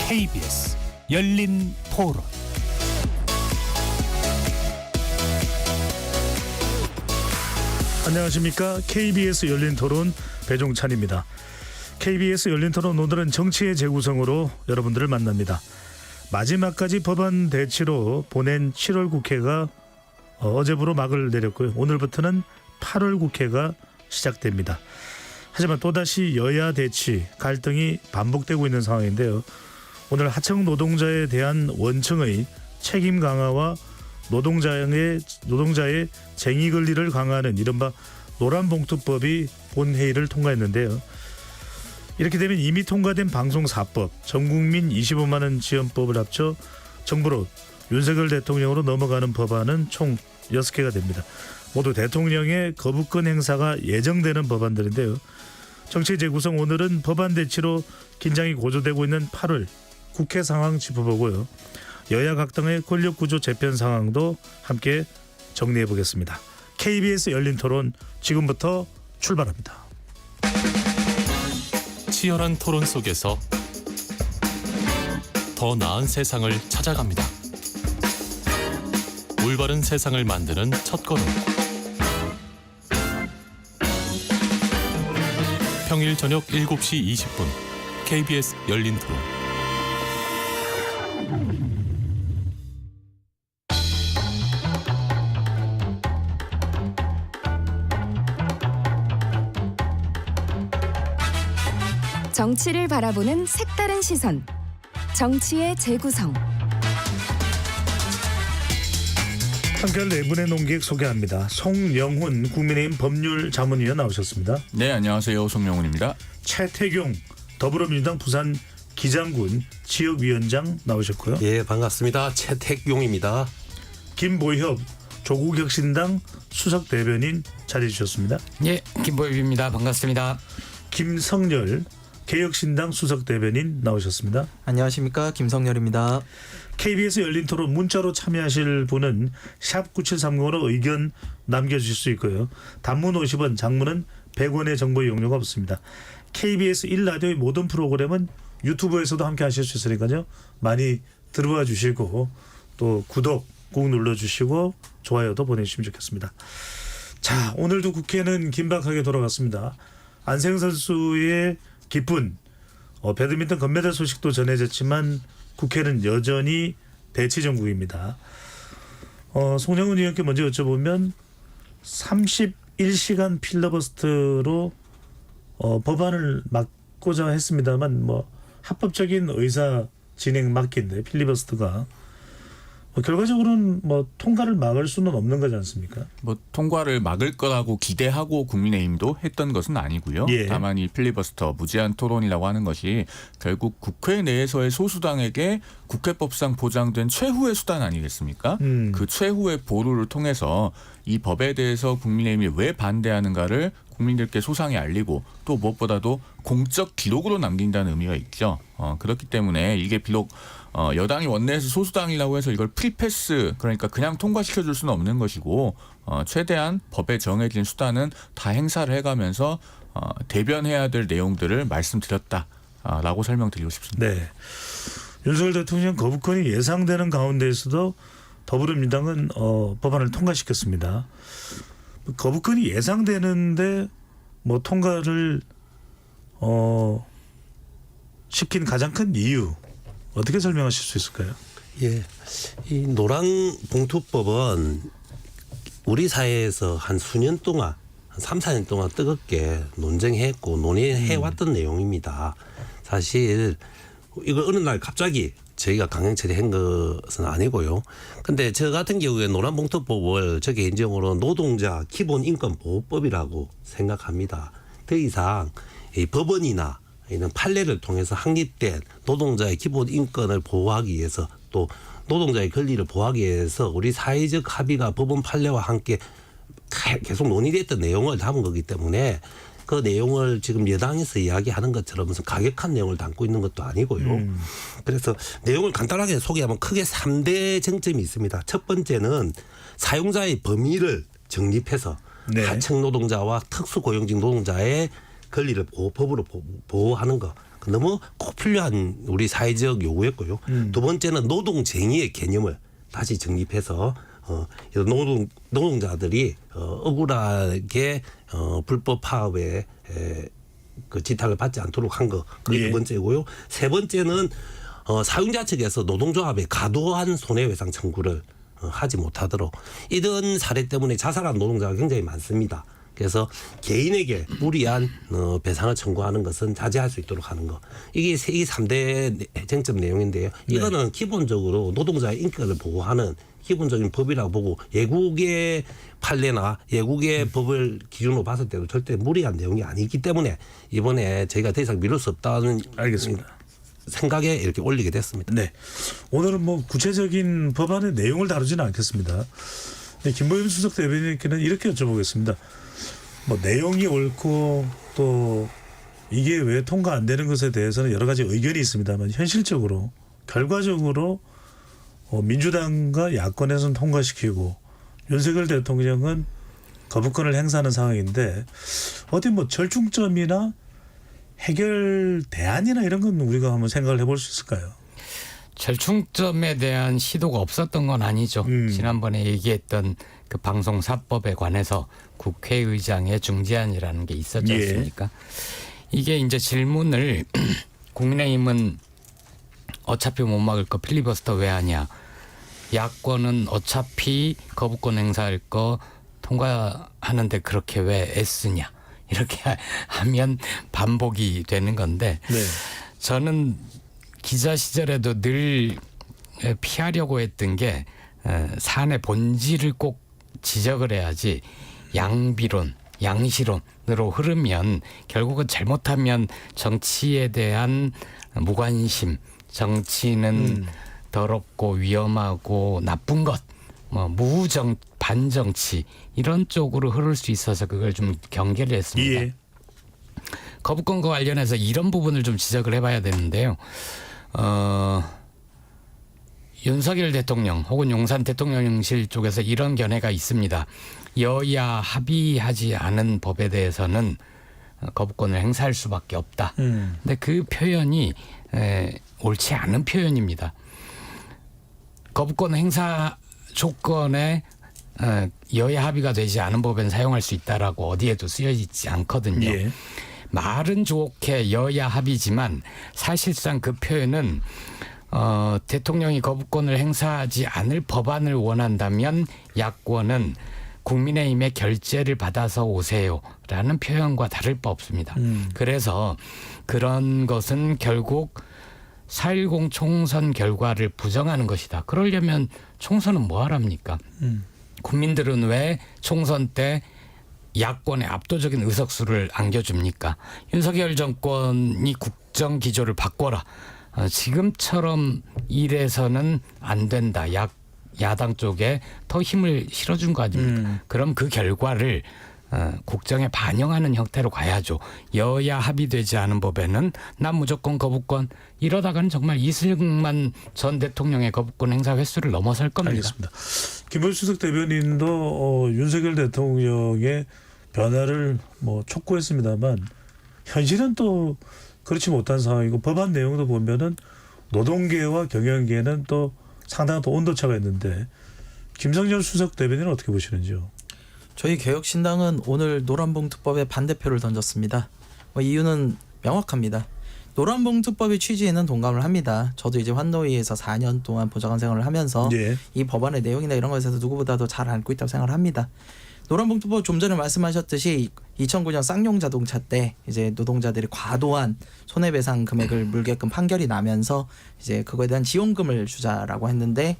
KBS 열린 토론. 안녕하십니까. KBS 열린 토론 배종찬입니다. KBS 열린 토론 오늘은 정치의 재구성으로 여러분들을 만납니다. 마지막까지 법안 대치로 보낸 7월 국회가 어제부로 막을 내렸고요. 오늘부터는 8월 국회가 시작됩니다. 하지만 또다시 여야 대치, 갈등이 반복되고 있는 상황인데요. 오늘 하청 노동자에 대한 원청의 책임 강화와 노동자의 쟁의 권리를 강화하는 이른바 노란봉투법이 본회의를 통과했는데요. 이렇게 되면 이미 통과된 방송사법, 전국민 25만 원 지원법을 합쳐 정부로 윤석열 대통령으로 넘어가는 법안은 총 6개가 됩니다. 모두 대통령의 거부권 행사가 예정되는 법안들인데요. 정치 재구성 오늘은 법안 대치로 긴장이 고조되고 있는 8월 국회 상황 짚어보고요. 여야 각당의 권력구조 재편 상황도 함께 정리해 보겠습니다. KBS 열린 토론 지금부터 출발합니다. 치열한 토론 속에서 더 나은 세상을 찾아갑니다. 올바른 세상을 만드는 첫걸음. 평일 저녁 7시 20분 KBS 열린 토론. 정치를 바라보는 색다른 시선. 정치의 재구성. 한결 내분의 논객 소개합니다. 송영훈 국민의힘 법률자문위원 나오셨습니다. 네, 안녕하세요. 송영훈입니다. 최태경 더불어민주당 부산 기장군 지역위원장 나오셨고요. 예, 반갑습니다. 최택용입니다. 김보협 조국혁신당 수석대변인 자리해 주셨습니다. 예, 김보협입니다. 반갑습니다. 김성열 개혁신당 수석대변인 나오셨습니다. 안녕하십니까. 김성열입니다. KBS 열린토론 문자로 참여하실 분은 샵 9730으로 의견 남겨주실 수 있고요. 단문 50원, 장문은 100원의 정보 이용료가 없습니다. KBS 1라디오의 모든 프로그램은 유튜브에서도 함께 하실 수 있으니까요. 많이 들어와 주시고 또 구독 꾹 눌러주시고 좋아요도 보내주시면 좋겠습니다. 자, 오늘도 국회는 긴박하게 돌아갔습니다. 안세영 선수의 기쁜 배드민턴 금메달 소식도 전해졌지만 국회는 여전히 대치 정국입니다. 송영훈 의원께 먼저 여쭤보면 31시간 필러버스터로 법안을 막고자 했습니다만 합법적인 의사 진행 막기인데 필리버스터가 결과적으로는 통과를 막을 수는 없는 거지 않습니까? 통과를 막을 거라고 기대하고 국민의힘도 했던 것은 아니고요. 예. 다만 이 필리버스터 무제한 토론이라고 하는 것이 결국 국회 내에서의 소수당에게 국회법상 보장된 최후의 수단 아니겠습니까? 그 최후의 보루를 통해서 이 법에 대해서 국민의힘이 왜 반대하는가를 국민들께 소상히 알리고 또 무엇보다도 공적 기록으로 남긴다는 의미가 있죠. 그렇기 때문에 이게 비록 여당이 원내에서 소수당이라고 해서 이걸 프리패스, 그러니까 그냥 통과시켜줄 수는 없는 것이고 최대한 법에 정해진 수단은 다 행사를 해가면서 대변해야 될 내용들을 말씀드렸다라고 설명드리고 싶습니다. 네. 윤석열 대통령 거부권이 예상되는 가운데에서도 더불어민주당은 법안을 통과시켰습니다. 거부권이 예상되는데 통과를 시킨 가장 큰 이유 어떻게 설명하실 수 있을까요? 예, 이 노란봉투법은 우리 사회에서 한 수년 동안, 한 3, 4년 동안 뜨겁게 논쟁했고 논의해왔던 내용입니다. 사실 이거 어느 날 갑자기 저희가 강행 처리한 것은 아니고요. 근데 저 같은 경우에 노란봉투법을 저 개인적으로 노동자 기본인권보호법이라고 생각합니다. 더 이상 이 법원이나 이런 판례를 통해서 확립된 노동자의 기본 인권을 보호하기 위해서 또 노동자의 권리를 보호하기 위해서 우리 사회적 합의가 법원 판례와 함께 계속 논의됐던 내용을 담은 거기 때문에 그 내용을 지금 여당에서 이야기하는 것처럼 무슨 가격한 내용을 담고 있는 것도 아니고요. 그래서 내용을 간단하게 소개하면 크게 3대 쟁점이 있습니다. 첫 번째는 사용자의 범위를 정립해서 하청 노동자와 특수고용직 노동자의 권리를 법으로 보호하는 것. 너무 꼭 필요한 우리 사회적 요구였고요. 두 번째는 노동쟁의의 개념을 다시 정립해서 노동자들이 억울하게 불법 파업에 그 지탁을 받지 않도록 한 거. 그게 예. 두 번째고요. 세 번째는 사용자 측에서 노동조합에 과도한 손해배상 청구를 하지 못하도록 이런 사례 때문에 자살한 노동자가 굉장히 많습니다. 그래서 개인에게 무리한 배상을 청구하는 것은 자제할 수 있도록 하는 거. 이게 이 3대 쟁점 내용인데요. 이거는 기본적으로 노동자의 인권을 보호하는 기본적인 법이라고 보고 예국의 판례나 예국의 법을 기준으로 봤을 때도 절대 무리한 내용이 아니기 때문에 이번에 저희가 더 이상 미룰 수 없다는 알겠습니다. 생각에 이렇게 올리게 됐습니다. 네. 오늘은 뭐 구체적인 법안의 내용을 다루지는 않겠습니다. 네, 김보임 수석 대변인께는 이렇게 여쭤보겠습니다. 뭐 내용이 옳고 또 이게 왜 통과 안 되는 것에 대해서는 여러 가지 의견이 있습니다만 현실적으로 결과적으로 민주당과 야권에서는 통과시키고 윤석열 대통령은 거부권을 행사하는 상황인데 어디 뭐 절충점이나 해결 대안이나 이런 건 우리가 한번 생각을 해볼 수 있을까요? 절충점에 대한 시도가 없었던 건 아니죠. 지난번에 얘기했던 그 방송사법에 관해서 국회의장의 중재안이라는 게 있었지 예. 않습니까? 이게 이제 질문을 국민의힘은 어차피 못 막을 거 필리버스터 왜 하냐. 야권은 어차피 거부권 행사할 거 통과하는데 그렇게 왜 애쓰냐. 이렇게 하면 반복이 되는 건데 네. 저는 기자 시절에도 늘 피하려고 했던 게 사안의 본질을 꼭 지적을 해야지 양비론, 양시론으로 흐르면 결국은 잘못하면 정치에 대한 무관심, 정치는 더럽고 위험하고 나쁜 것, 뭐 무정 반정치 이런 쪽으로 흐를 수 있어서 그걸 좀 경계를 했습니다. 예. 거부권과 관련해서 이런 부분을 좀 지적을 해봐야 되는데요. 윤석열 대통령 혹은 용산 대통령실 쪽에서 이런 견해가 있습니다. 여야 합의하지 않은 법에 대해서는 거부권을 행사할 수밖에 없다. 근데 그 표현이 옳지 않은 표현입니다. 거부권 행사 조건에 여야 합의가 되지 않은 법엔 사용할 수 있다라고 어디에도 쓰여 있지 않거든요. 예. 말은 좋게 여야 합의지만 사실상 그 표현은 대통령이 거부권을 행사하지 않을 법안을 원한다면 야권은 국민의힘의 결재를 받아서 오세요라는 표현과 다를 바 없습니다. 그래서 그런 것은 결국 4.10 총선 결과를 부정하는 것이다. 그러려면 총선은 뭐 하랍니까? 국민들은 왜 총선 때 야권의 압도적인 의석수를 안겨줍니까? 윤석열 정권이 국정 기조를 바꿔라. 지금처럼 이래서는 안 된다. 야당 쪽에 더 힘을 실어준 거 아닙니까? 그럼 그 결과를 국정에 반영하는 형태로 가야죠. 여야 합의되지 않은 법에는 난 무조건 거부권. 이러다가는 정말 이승만 전 대통령의 거부권 행사 횟수를 넘어설 겁니다. 알겠습니다. 김보임 수석 대변인도 윤석열 대통령의 변화를 뭐 촉구했습니다만 현실은 또 그렇지 못한 상황이고 법안 내용도 보면은 노동계와 경영계는 또 상당한 또 온도차가 있는데 김성열 수석 대변인은 어떻게 보시는지요? 저희 개혁신당은 오늘 노란봉투법에 반대표를 던졌습니다. 이유는 명확합니다. 노란봉투법의 취지에는 동감을 합니다. 저도 이제 환노위에서 4년 동안 보좌관 생활을 하면서 예. 이 법안의 내용이나 이런 것에 대해서 누구보다도 잘 알고 있다고 생각을 합니다. 노란봉투법 좀 전에 말씀하셨듯이 2009년 쌍용 자동차 때 이제 노동자들이 과도한 손해배상 금액을 물게끔 판결이 나면서 이제 그거에 대한 지원금을 주자라고 했는데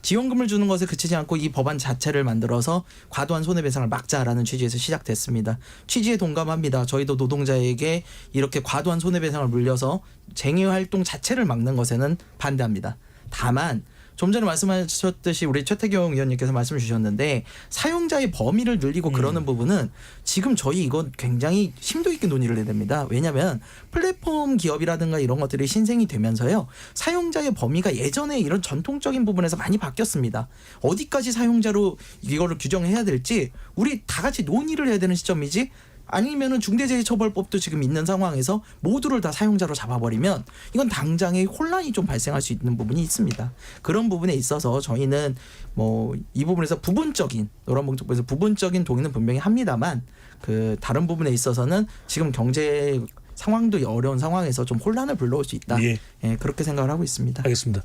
지원금을 주는 것에 그치지 않고 이 법안 자체를 만들어서 과도한 손해배상을 막자라는 취지에서 시작됐습니다. 취지에 동감합니다. 저희도 노동자에게 이렇게 과도한 손해배상을 물려서 쟁의활동 자체를 막는 것에는 반대합니다. 다만 좀 전에 말씀하셨듯이 우리 최태경 의원님께서 말씀 주셨는데 사용자의 범위를 늘리고 그러는 부분은 지금 저희 이건 굉장히 심도 있게 논의를 해야 됩니다. 왜냐하면 플랫폼 기업이라든가 이런 것들이 신생이 되면서요. 사용자의 범위가 예전에 이런 전통적인 부분에서 많이 바뀌었습니다. 어디까지 사용자로 이거를 규정해야 될지 우리 다 같이 논의를 해야 되는 시점이지 아니면은 중대재해처벌법도 지금 있는 상황에서 모두를 다 사용자로 잡아버리면 이건 당장의 혼란이 좀 발생할 수 있는 부분이 있습니다. 그런 부분에 있어서 저희는 뭐 이 부분에서 부분적인 노란봉투법에서 부분적인 동의는 분명히 합니다만 그 다른 부분에 있어서는 지금 경제 상황도 어려운 상황에서 좀 혼란을 불러올 수 있다. 예. 예, 그렇게 생각을 하고 있습니다. 알겠습니다.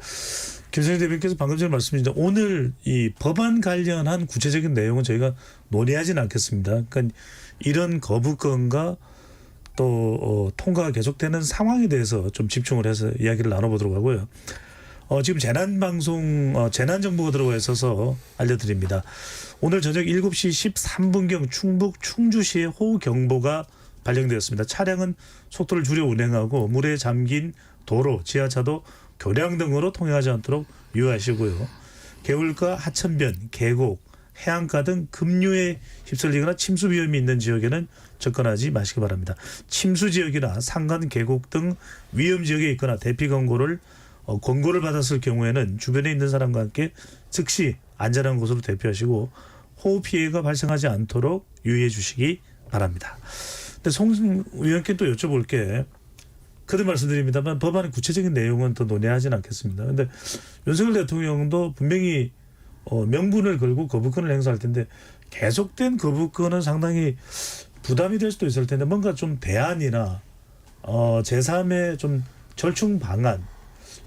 김선희 대표께서 방금 전에 말씀하신 오늘 이 법안 관련한 구체적인 내용은 저희가 논의하지는 않겠습니다. 그러니까 이런 거부권과 또 통과가 계속되는 상황에 대해서 좀 집중을 해서 이야기를 나눠보도록 하고요. 지금 재난정보가 들어와 있어서 알려드립니다. 오늘 저녁 7시 13분경 충북 충주시에 호우경보가 발령되었습니다. 차량은 속도를 줄여 운행하고 물에 잠긴 도로, 지하차도, 교량 등으로 통행하지 않도록 유의하시고요. 개울가, 하천변, 계곡, 해안가 등 급류에 휩쓸리거나 침수 위험이 있는 지역에는 접근하지 마시기 바랍니다. 침수 지역이나 산간, 계곡 등 위험 지역에 있거나 대피 권고를 받았을 경우에는 주변에 있는 사람과 함께 즉시 안전한 곳으로 대피하시고 호우 피해가 발생하지 않도록 유의해 주시기 바랍니다. 근데 송 의원께 또 여쭤볼 게 그때 말씀드립니다만 법안의 구체적인 내용은 더 논의하지는 않겠습니다. 그런데 윤석열 대통령도 분명히 명분을 걸고 거부권을 행사할 텐데 계속된 거부권은 상당히 부담이 될 수도 있을 텐데 뭔가 좀 대안이나 제3의 좀 절충 방안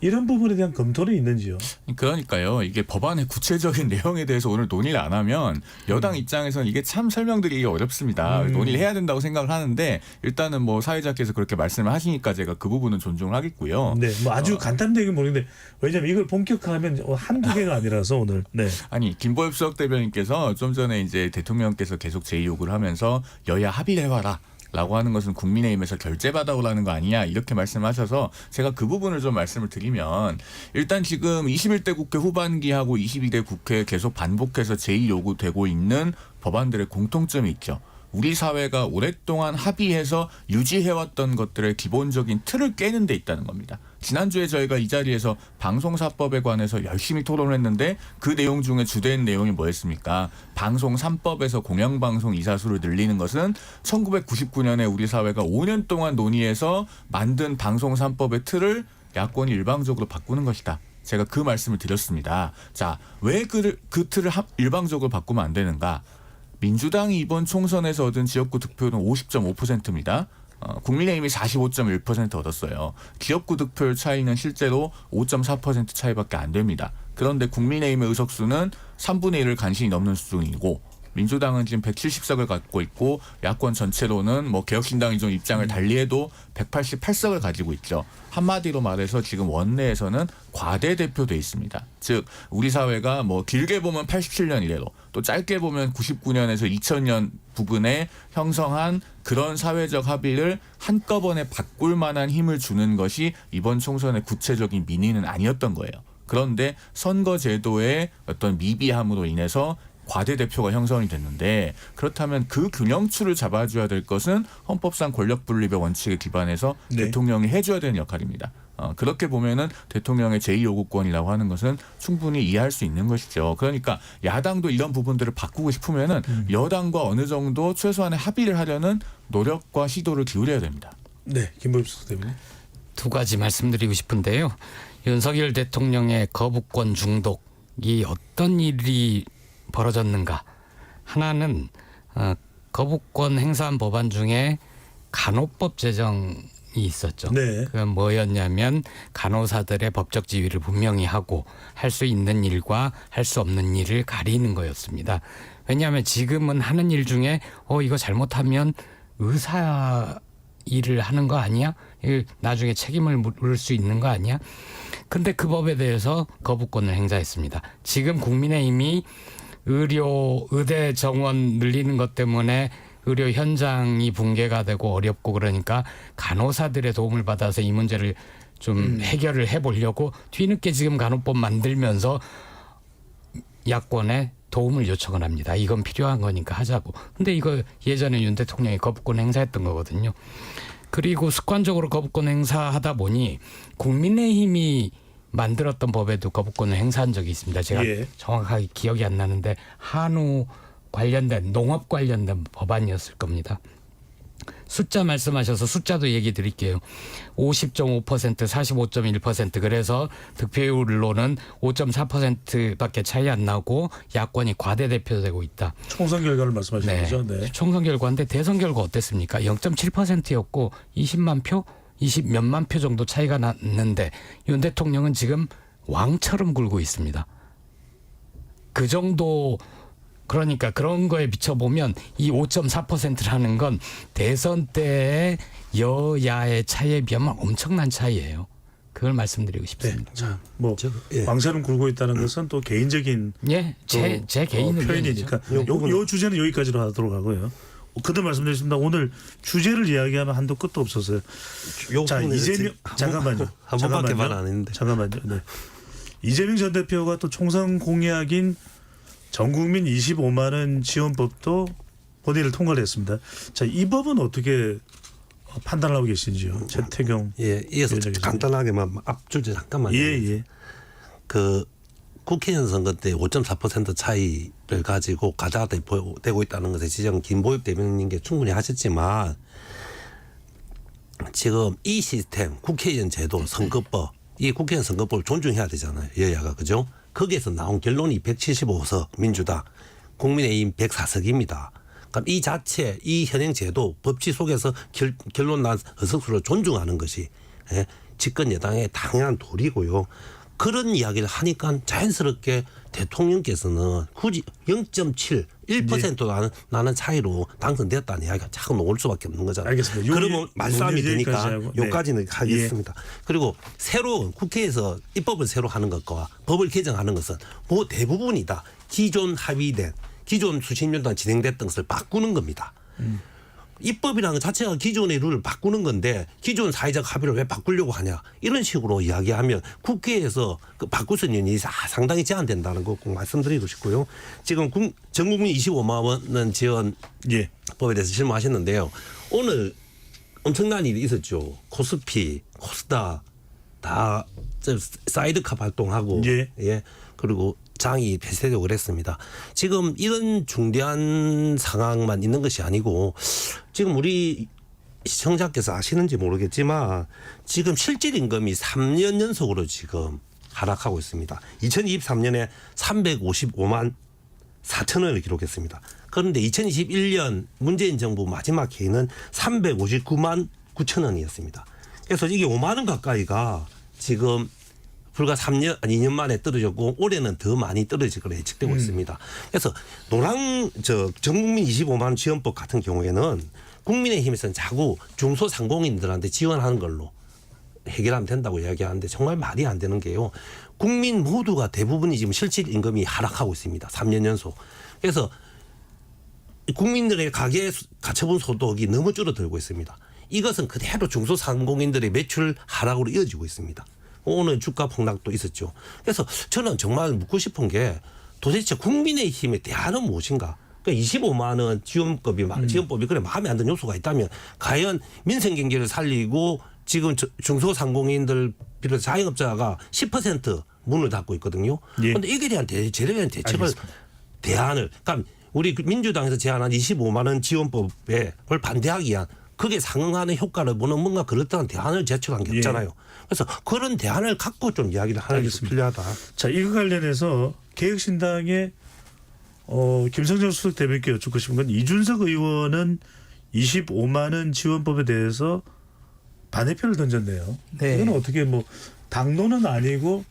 이런 부분에 대한 검토는 있는지요? 그러니까요. 이게 법안의 구체적인 내용에 대해서 오늘 논의를 안 하면 여당 입장에서는 이게 참 설명드리기 어렵습니다. 논의를 해야 된다고 생각을 하는데 일단은 뭐 사회자께서 그렇게 말씀을 하시니까 제가 그 부분은 존중을 하겠고요. 네, 뭐 아주 간단한 얘기는 모르겠는데 왜냐하면 이걸 본격화하면 한두 개가 아니라서 오늘. 네. 아니 김보엽 수석 대변인께서 좀 전에 이제 대통령께서 계속 제의 요구를 하면서 여야 합의를 해와라. 라고 하는 것은 국민의힘에서 결재받아오라는 거 아니냐 이렇게 말씀하셔서 제가 그 부분을 좀 말씀을 드리면 일단 지금 21대 국회 후반기하고 22대 국회에 계속 반복해서 제의 요구되고 있는 법안들의 공통점이 있죠. 우리 사회가 오랫동안 합의해서 유지해왔던 것들의 기본적인 틀을 깨는 데 있다는 겁니다. 지난주에 저희가 이 자리에서 방송사법에 관해서 열심히 토론을 했는데 그 내용 중에 주된 내용이 뭐였습니까? 방송 3법에서 공영방송 이사수를 늘리는 것은 1999년에 우리 사회가 5년 동안 논의해서 만든 방송 3법의 틀을 야권이 일방적으로 바꾸는 것이다. 제가 그 말씀을 드렸습니다. 자, 왜 그 틀을 일방적으로 바꾸면 안 되는가? 민주당이 이번 총선에서 얻은 지역구 득표율은 50.5%입니다. 국민의힘이 45.1% 얻었어요. 지역구 득표율 차이는 실제로 5.4% 차이밖에 안 됩니다. 그런데 국민의힘의 의석수는 3분의 1을 간신히 넘는 수준이고 민주당은 지금 170석을 갖고 있고 야권 전체로는 뭐 개혁신당이 좀 입장을 달리해도 188석을 가지고 있죠. 한마디로 말해서 지금 원내에서는 과대대표돼 있습니다. 즉 우리 사회가 뭐 길게 보면 87년 이래로 또 짧게 보면 99년에서 2000년 부근에 형성한 그런 사회적 합의를 한꺼번에 바꿀 만한 힘을 주는 것이 이번 총선의 구체적인 민의는 아니었던 거예요. 그런데 선거제도의 어떤 미비함으로 인해서 과대대표가 형성이 됐는데 그렇다면 그 균형추를 잡아줘야 될 것은 헌법상 권력분립의 원칙에 기반해서 네. 대통령이 해줘야 되는 역할입니다. 그렇게 보면은 대통령의 제2요구권이라고 하는 것은 충분히 이해할 수 있는 것이죠. 그러니까 야당도 이런 부분들을 바꾸고 싶으면은 여당과 어느 정도 최소한의 합의를 하려는 노력과 시도를 기울여야 됩니다. 네, 김보엽 수석 대변인. 두 가지 말씀드리고 싶은데요. 윤석열 대통령의 거부권 중독이 어떤 일이 벌어졌는가. 하나는 거부권 행사한 법안 중에 간호법 제정이 있었죠. 네. 그건 뭐였냐면 간호사들의 법적 지위를 분명히 하고 할 수 있는 일과 할 수 없는 일을 가리는 거였습니다. 왜냐하면 지금은 하는 일 중에 이거 잘못하면 의사 일을 하는 거 아니야? 나중에 책임을 물을 수 있는 거 아니야? 근데 그 법에 대해서 거부권을 행사했습니다. 지금 국민의힘이 의대 정원 늘리는 것 때문에 의료 현장이 붕괴가 되고 어렵고 그러니까 간호사들의 도움을 받아서 이 문제를 좀 해결을 해보려고 뒤늦게 지금 간호법 만들면서 야권에 도움을 요청을 합니다. 이건 필요한 거니까 하자고. 근데 이거 예전에 윤 대통령이 거부권 행사했던 거거든요. 그리고 습관적으로 거부권 행사하다 보니 국민의힘이 만들었던 법에도 거부권을 행사한 적이 있습니다. 제가 정확하게 기억이 안 나는데 한우 관련된 농업 관련된 법안이었을 겁니다. 숫자 말씀하셔서 숫자도 얘기 드릴게요. 50.5%, 45.1% 그래서 득표율로는 5.4%밖에 차이 안 나고 야권이 과대대표되고 있다. 총선 결과를 말씀하시는 네. 거죠? 네. 총선 결과인데 대선 결과 어땠습니까? 0.7%였고 20만 표, 20몇만 표 정도 차이가 났는데 윤 대통령은 지금 왕처럼 굴고 있습니다. 그 정도 그러니까 그런 거에 비춰보면 이 5.4%라는 건 대선 때의 여야의 차이에 비하면 엄청난 차이예요. 그걸 말씀드리고 싶습니다. 자, 뭐 예. 왕처럼 굴고 있다는 것은 또 개인적인 예, 제 개인 표현이니까 요 주제는 여기까지로 하도록 하고요. 그때 말씀드렸습니다. 오늘 주제를 이야기하면 한도 끝도 없었어요. 자, 이재명 잠깐만요. 한 번밖에 말 안 했는데. 잠깐만요. 네. 이재명 전 대표가 또 총선 공약인 전국민 25만 원 지원법도 본회의를 통과를 했습니다. 자, 이 법은 어떻게 판단을 하고 계신지요? 최태경. 예, 이어서 간단하게만 앞줄제 잠깐만요. 예. 그 국회의원 선거 때 5.4% 차이를 가지고 가다되고 있다는 것에 지적 김보엽 대변인께 충분히 하셨지만 지금 이 시스템 국회의원 제도 선거법 이 국회의원 선거법을 존중해야 되잖아요. 여야가 그죠? 거기에서 나온 결론이 175석 민주당 국민의힘 104석입니다. 그럼 이 자체 이 현행 제도 법치 속에서 결론 난 의석수를 존중하는 것이 집권 여당의 당연한 도리고요. 그런 이야기를 하니까 자연스럽게 대통령께서는 굳이 0.7, 1% 나는 차이로 당선되었다는 이야기가 자꾸 나올 수밖에 없는 거잖아요. 알겠습니다. 그러면 말싸움이 되니까 여기까지는 하겠습니다. 예. 그리고 새로 국회에서 입법을 새로 하는 것과 법을 개정하는 것은 뭐 대부분이다. 기존 합의된 기존 수십 년 동안 진행됐던 것을 바꾸는 겁니다. 입법이라는 것 자체가 기존의 룰을 바꾸는 건데 기존 사회적 합의를 왜 바꾸려고 하냐 이런 식으로 이야기하면 국회에서 그 바꿀 수 있는 일이 상당히 제한된다는 거 꼭 말씀드리고 싶고요. 지금 전국민 25만 원 지원 법에 대해서 질문하셨는데요. 오늘 엄청난 일이 있었죠. 코스피, 코스닥 다 사이드카 활동하고 예. 그리고 장이 폐쇄되고 그랬습니다. 지금 이런 중대한 상황만 있는 것이 아니고 지금 우리 시청자께서 아시는지 모르겠지만 지금 실질 임금이 3년 연속으로 지금 하락하고 있습니다. 2023년에 355만 4천 원을 기록했습니다. 그런데 2021년 문재인 정부 마지막 해에는 359만 9천 원이었습니다. 그래서 이게 5만 원 가까이가 지금 불과 3년, 아니 2년 만에 떨어졌고 올해는 더 많이 떨어질 거로 예측되고 있습니다. 그래서 전국민 25만 원 지원법 같은 경우에는 국민의힘에서는 자꾸 중소상공인들한테 지원하는 걸로 해결하면 된다고 이야기하는데 정말 말이 안 되는 게요. 국민 모두가 대부분이 지금 실질 임금이 하락하고 있습니다. 3년 연속. 그래서 국민들의 가처분 소득이 너무 줄어들고 있습니다. 이것은 그대로 중소상공인들의 매출 하락으로 이어지고 있습니다. 오늘 주가 폭락도 있었죠. 그래서 저는 정말 묻고 싶은 게 도대체 국민의힘의 대안은 무엇인가? 그러니까 25만 원 지원법이 그래 마음에 안 드는 요소가 있다면 과연 민생 경제를 살리고 지금 중소상공인들 비롯 자영업자가 10% 문을 닫고 있거든요. 그런데 이게 대한 제대로 된 대책을 대안을 그러니까 우리 민주당에서 제안한 25만 원 지원법에 그걸 반대하기 위한 그게 상응하는 효과를 보는 뭔가 그렇다는 대안을 제출한 게 없잖아요. 그래서 그런 대안을 갖고 좀 이야기를 하는 게 필요하다. 자, 이거 관련해서 개혁신당의 김성정 수석 대변인께 여쭙고 싶은 건 이준석 의원은 25만 원 지원법에 대해서 반대표를 던졌네요. 네. 이건 어떻게 뭐 당론은 아니고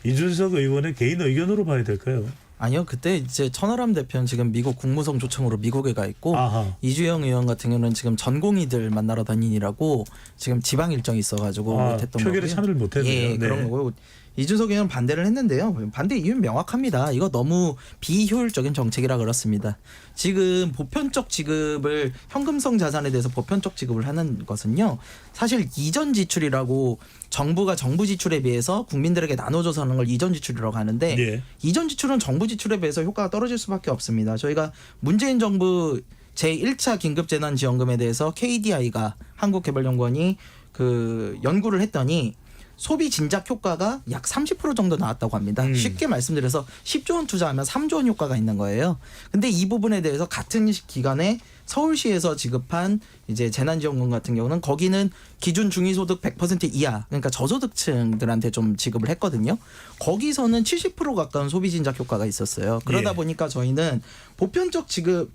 이준석 의원의 개인 의견으로 봐야 될까요? 아니요. 그때 이제 천하람 대표는 지금 미국 국무성 초청으로 미국에 가 있고 이주영 의원 같은 경우는 지금 전공의들 만나러 다니느라고 지금 지방 일정이 있어가지고 못했던 표결에 거고요. 참여를 못했네요. 예, 그런 거고요. 이준석 의원은 반대를 했는데요. 반대 이유는 명확합니다. 이거 너무 비효율적인 정책이라 그렇습니다. 지금 보편적 지급을 현금성 자산에 대해서 보편적 지급을 하는 것은요. 사실 이전 지출이라고 정부가 정부 지출에 비해서 국민들에게 나눠줘서 하는 걸 이전 지출이라고 하는데 이전 지출은 정부 지출에 비해서 효과가 떨어질 수밖에 없습니다. 저희가 문재인 정부 제1차 긴급재난지원금에 대해서 KDI가 한국개발연구원이 그 연구를 했더니 소비 진작 효과가 약 30% 정도 나왔다고 합니다. 쉽게 말씀드려서 10조 원 투자하면 3조 원 효과가 있는 거예요. 근데 이 부분에 대해서 같은 기간에 서울시에서 지급한 이제 재난지원금 같은 경우는 거기는 기준 중위소득 100% 이하, 그러니까 저소득층들한테 좀 지급을 했거든요. 거기서는 70% 가까운 소비 진작 효과가 있었어요. 그러다 예. 보니까 저희는 보편적 지급,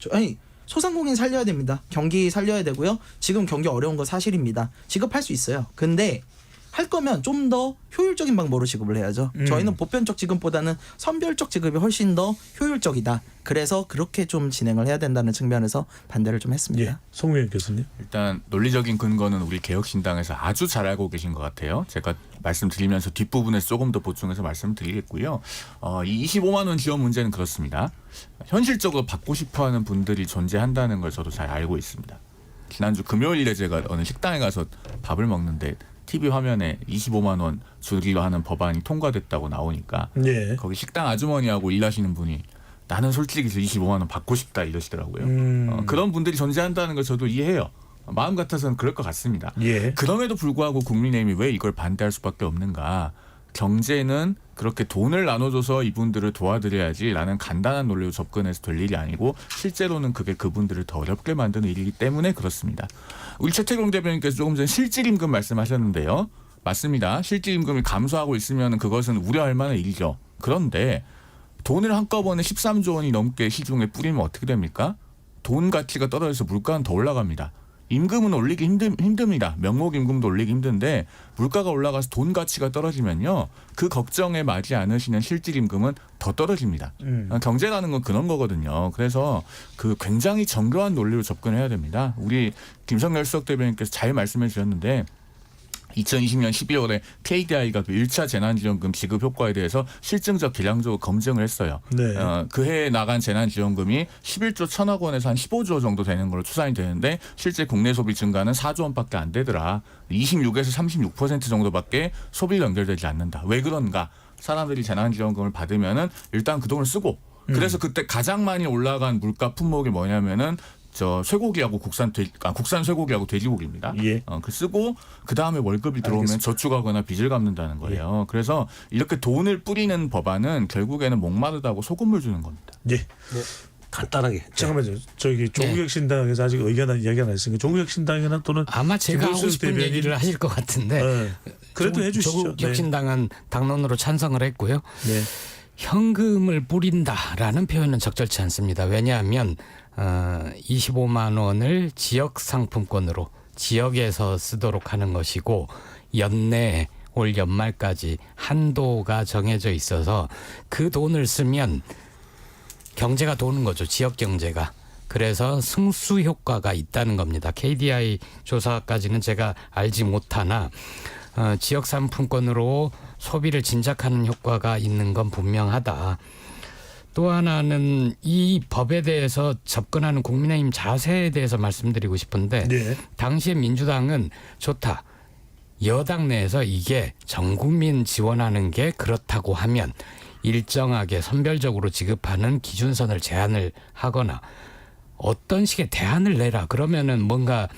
소상공인 살려야 됩니다. 경기 살려야 되고요. 지금 경기 어려운 거 사실입니다. 지급할 수 있어요. 근데 할 거면 좀 더 효율적인 방법으로 지급을 해야죠. 저희는 보편적 지급보다는 선별적 지급이 훨씬 더 효율적이다. 그래서 그렇게 좀 진행을 해야 된다는 측면에서 반대를 좀 했습니다. 예. 송우현 교수님. 일단 논리적인 근거는 우리 개혁신당에서 아주 잘 알고 계신 것 같아요. 제가 말씀드리면서 뒷부분에 조금 더 보충해서 말씀드리겠고요. 이 25만 원 지원 문제는 그렇습니다. 현실적으로 받고 싶어하는 분들이 존재한다는 걸 저도 잘 알고 있습니다. 지난주 금요일에 제가 어느 식당에 가서 밥을 먹는데 TV 화면에 25만 원 주기로 하는 법안이 통과됐다고 나오니까 예. 거기 식당 아주머니하고 일하시는 분이 나는 솔직히 25만 원 받고 싶다 이러시더라고요. 그런 분들이 존재한다는 걸 저도 이해해요. 마음 같아서는 그럴 것 같습니다. 예. 그럼에도 불구하고 국민의힘이 왜 이걸 반대할 수밖에 없는가. 경제는 그렇게 돈을 나눠줘서 이분들을 도와드려야지라는 간단한 논리로 접근해서 될 일이 아니고 실제로는 그게 그분들을 더 어렵게 만드는 일이기 때문에 그렇습니다. 우리 최태경 대변인께서 조금 전에 실질임금 말씀하셨는데요. 맞습니다. 실질임금이 감소하고 있으면 그것은 우려할 만한 일이죠. 그런데 돈을 한꺼번에 13조 원이 넘게 시중에 뿌리면 어떻게 됩니까? 돈 가치가 떨어져서 물가는 더 올라갑니다. 임금은 올리기 힘듭니다. 명목임금도 올리기 힘든데 물가가 올라가서 돈 가치가 떨어지면요. 그 걱정에 맞지 않으시는 실질임금은 더 떨어집니다. 경제라는 건 그런 거거든요. 그래서 그 굉장히 정교한 논리로 접근해야 됩니다. 우리 김성열 수석 대변인께서 잘 말씀해 주셨는데 2020년 12월에 KDI가 그 1차 재난지원금 지급 효과에 대해서 실증적 계량적으로 검증을 했어요. 네. 그 해에 나간 재난지원금이 11조 1천억 원에서 한 15조 정도 되는 걸로 추산이 되는데 실제 국내 소비 증가는 4조 원밖에 안 되더라. 26에서 36% 정도밖에 소비로 연결되지 않는다. 왜 그런가? 사람들이 재난지원금을 받으면은 일단 그 돈을 쓰고 그래서 그때 가장 많이 올라간 물가 품목이 뭐냐면은 저 쇠고기하고 국산 쇠고기하고 돼지고기입니다. 예. 그 쓰고 그 다음에 월급이 들어오면 알겠습니다. 저축하거나 빚을 갚는다는 거예요. 그래서 이렇게 돈을 뿌리는 법안은 결국에는 목마르다고 소금물 주는 겁니다. 예. 간단하게. 잠깐만요. 저기 조국혁신당에서 아직 이야기가 안 했으니까 조국혁신당이나 또는 아마 제가 하고 김문수 싶은 대변인- 얘기를 하실 것 같은데 그래도 해주시죠. 조국혁신당은 당론으로 찬성을 했고요. 네. 현금을 뿌린다라는 표현은 적절치 않습니다. 왜냐하면 25만 원을 지역 상품권으로 지역에서 쓰도록 하는 것이고 연내 올 연말까지 한도가 정해져 있어서 그 돈을 쓰면 경제가 도는 거죠. 지역 경제가. 그래서 승수 효과가 있다는 겁니다. KDI 조사까지는 제가 알지 못하나 지역 상품권으로 소비를 진작하는 효과가 있는 건 분명하다. 또 하나는 이 법에 대해서 접근하는 국민의힘 자세에 대해서 말씀드리고 싶은데 네. 당시에 민주당은 좋다. 여당 내에서 이게 전 국민 지원하는 게 그렇다고 하면 일정하게 선별적으로 지급하는 기준선을 제한을 하거나 어떤 식의 대안을 내라. 그러면은 뭔가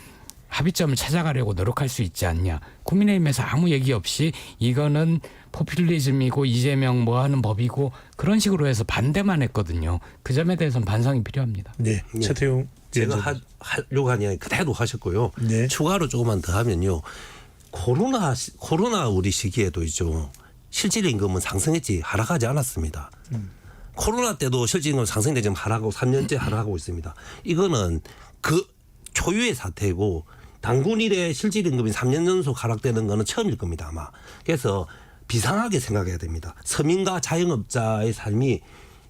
합의점을 찾아가려고 노력할 수 있지 않냐. 국민의힘에서 아무 얘기 없이 이거는 포퓰리즘이고 이재명 뭐 하는 법이고 그런 식으로 해서 반대만 했거든요. 그 점에 대해서는 반성이 필요합니다. 네. 네. 최태용 제가 하려고 하니 그대로 하셨고요. 네. 추가로 조금만 더 하면요. 코로나 우리 시기에도 있죠. 실질임금은 상승했지 하락하지 않았습니다. 코로나 때도 실질임금 상승돼 지금 하락하고 3년째 하락하고 있습니다. 이거는 그 초유의 사태고 단군 이래 실질임금이 3년 연속 하락되는 거는 처음일 겁니다 아마. 그래서 비상하게 생각해야 됩니다. 서민과 자영업자의 삶이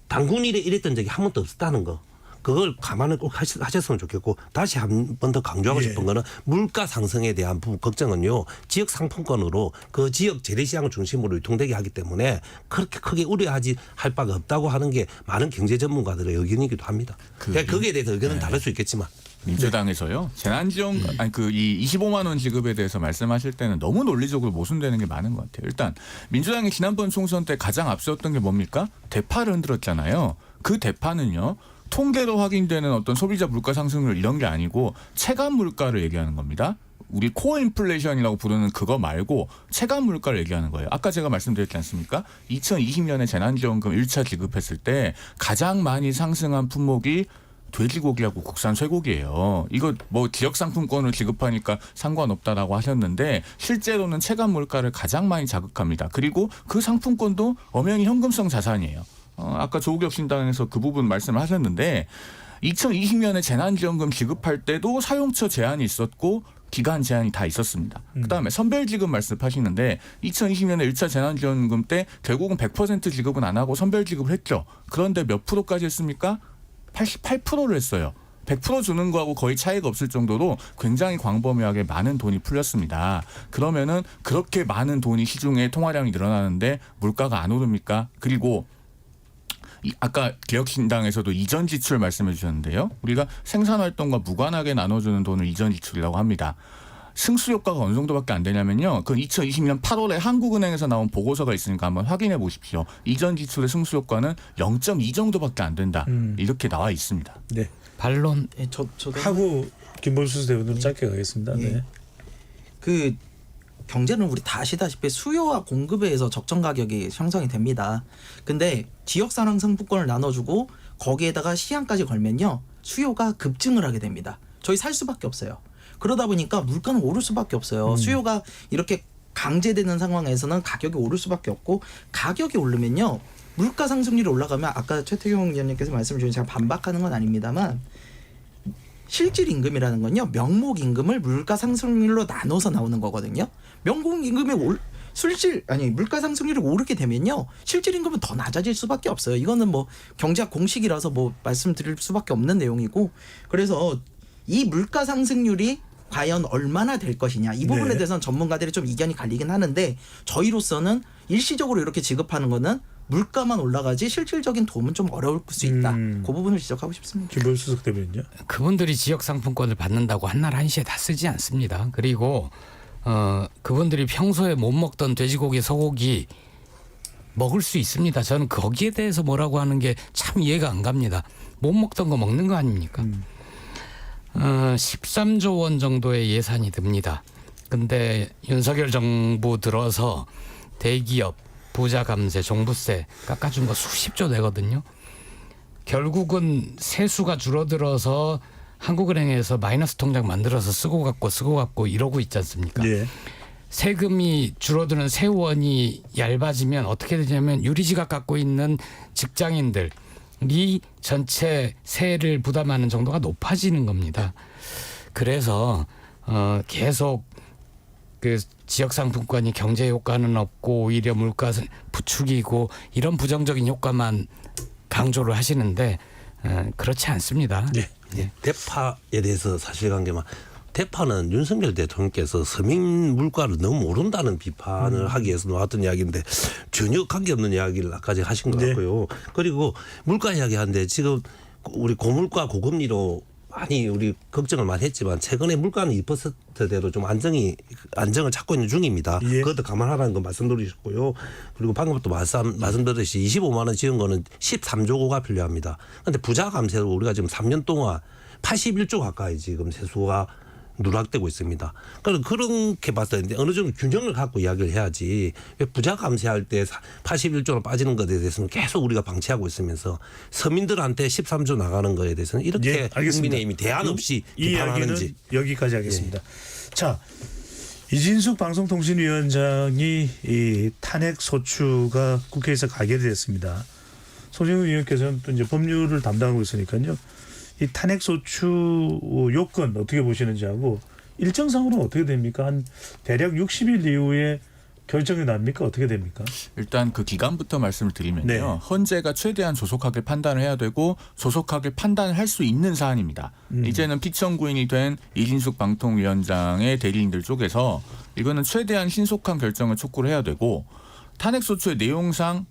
단군 이래 이랬던 적이 한 번도 없었다는 거. 그걸 감안을 꼭 하셨으면 좋겠고 다시 한 번 더 강조하고 싶은 거는 물가 상승에 대한 부분 걱정은요. 지역 상품권으로 그 지역 재래시장을 중심으로 유통되게 하기 때문에 그렇게 크게 우려하지 할 바가 없다고 하는 게 많은 경제 전문가들의 의견이기도 합니다. 그러니까 거기에 대해서 의견은 다를 수 있겠지만. 민주당에서요. 재난지원 아니 그 이 25만 원 지급에 대해서 말씀하실 때는 너무 논리적으로 모순되는 게 많은 것 같아요. 일단 민주당이 지난번 총선 때 가장 앞섰던 게 뭡니까? 대파를 흔들었잖아요. 그 대파는요. 통계로 확인되는 어떤 소비자 물가 상승률 이런 게 아니고 체감 물가를 얘기하는 겁니다. 우리 코어 인플레이션이라고 부르는 그거 말고 체감 물가를 얘기하는 거예요. 아까 제가 말씀드렸지 않습니까? 2020년에 재난지원금 1차 지급했을 때 가장 많이 상승한 품목이 돼지고기하고 국산 쇠고기예요. 이거 뭐 지역 상품권을 지급하니까 상관없다라고 하셨는데 실제로는 체감 물가를 가장 많이 자극합니다. 그리고 그 상품권도 엄연히 현금성 자산이에요. 아까 조국엽 신당에서 그 부분 말씀을 하셨는데 2020년에 재난지원금 지급할 때도 사용처 제한이 있었고 기간 제한이 다 있었습니다. 그다음에 선별지급 말씀하시는데 2020년에 1차 재난지원금 때 결국은 100% 지급은 안 하고 선별지급을 했죠. 그런데 몇 프로까지 했습니까? 88%를 했어요. 100% 주는 거하고 거의 차이가 없을 정도로 굉장히 광범위하게 많은 돈이 풀렸습니다. 그러면은 그렇게 많은 돈이 시중에 통화량이 늘어나는데 물가가 안 오릅니까? 그리고 아까 개혁신당에서도 이전 지출 말씀해 주셨는데요. 우리가 생산활동과 무관하게 나눠주는 돈을 이전 지출이라고 합니다. 승수 효과가 어느 정도밖에 안 되냐면요. 그 2020년 8월에 한국은행에서 나온 보고서가 있으니까 한번 확인해 보십시오. 이전 지출의 승수 효과는 0.2 정도밖에 안 된다. 이렇게 나와 있습니다. 네. 반론 예, 저도 하고 김범수 대표님 짧게 가겠습니다. 예. 네. 그 경제는 우리 다 아시다시피 수요와 공급에 의해서 적정 가격이 형성이 됩니다. 근데 지역사랑 상품권을 나눠주고 거기에다가 시한까지 걸면요. 수요가 급증을 하게 됩니다. 저희 살 수밖에 없어요. 그러다 보니까 물가는 오를 수밖에 없어요. 수요가 이렇게 강제되는 상황에서는 가격이 오를 수밖에 없고 가격이 오르면요. 물가 상승률이 올라가면 아까 최태경 위원님께서 말씀 주신 제가 반박하는 건 아닙니다만 실질 임금이라는 건요. 명목 임금을 물가 상승률로 나눠서 나오는 거거든요. 명목 임금이 물가 상승률이 오르게 되면요. 실질 임금은 더 낮아질 수밖에 없어요. 이거는 뭐 경제학 공식이라서 뭐 말씀드릴 수밖에 없는 내용이고 그래서 이 물가 상승률이 과연 얼마나 될 것이냐 이 부분에 네. 대해서는 전문가들이 좀 이견이 갈리긴 하는데 저희로서는 일시적으로 이렇게 지급하는 거는 물가만 올라가지 실질적인 도움은 좀 어려울 수 있다. 그 부분을 지적하고 싶습니다. 김범수 대표님요. 그분들이 지역 상품권을 받는다고 한날 한시에 다 쓰지 않습니다. 그리고 그분들이 평소에 못 먹던 돼지고기, 소고기 먹을 수 있습니다. 저는 거기에 대해서 뭐라고 하는 게 참 이해가 안 갑니다. 못 먹던 거 먹는 거 아닙니까? 13조 원 정도의 예산이 듭니다. 근데 윤석열 정부 들어서 대기업 부자 감세, 종부세 깎아준 거 수십조 되거든요. 결국은 세수가 줄어들어서 한국은행에서 마이너스 통장 만들어서 쓰고 갖고 이러고 있지 않습니까? 예. 세금이 줄어드는 세원이 얇아지면 어떻게 되냐면 유리지갑 갖고 있는 직장인들이 전체 세를 부담하는 정도가 높아지는 겁니다. 그래서 계속 그 지역 상품권이 경제 효과는 없고 오히려 물가 부추기고 이런 부정적인 효과만 강조를 하시는데 그렇지 않습니다. 네. 예. 대파에 대해서 사실관계만 대파는 윤석열 대통령께서 서민 물가를 너무 모른다는 비판을 하기 위해서 나왔던 이야기인데 전혀 관계없는 이야기를 아까까지 하신 것 네. 같고요. 그리고 물가 이야기하는데 지금 우리 고물가 고금리로 많이 우리 걱정을 많이 했지만 최근에 물가는 2%대로 좀 안정을 찾고 있는 중입니다. 예. 그것도 감안하라는 거 말씀드리셨고요. 그리고 방금 또 말씀드렸듯이 25만 원 지은 거는 13조가 필요합니다. 그런데 부자 감세로 우리가 지금 3년 동안 81조 가까이 지금 세수가 누락되고 있습니다. 그러니까 그렇게 봤을 때 어느 정도 균형을 갖고 이야기를 해야지 왜 부자 감세할 때 81조로 빠지는 것에 대해서는 계속 우리가 방치하고 있으면서 서민들한테 13조 나가는 것에 대해서는 이렇게 예, 알겠습니다. 국민의힘이 대안 없이 이 비판하는지. 이야기는 여기까지 하겠습니다. 자, 이진숙 방송통신위원장이 이 탄핵 소추가 국회에서 가결됐습니다. 소정훈 의원께서는 또 이제 법률을 담당하고 있으니까요. 이 탄핵 소추 요건 어떻게 보시는지 하고 일정상으로는 어떻게 됩니까? 한 대략 60일 이후에 결정이 납니까? 어떻게 됩니까? 일단 그 기간부터 말씀을 드리면요. 네. 헌재가 최대한 조속하게 판단을 해야 되고 조속하게 판단을 할 수 있는 사안입니다. 이제는 피청구인이 된 이진숙 방통위원장의 대리인들 쪽에서 이거는 최대한 신속한 결정을 촉구를 해야 되고 탄핵소추의 내용상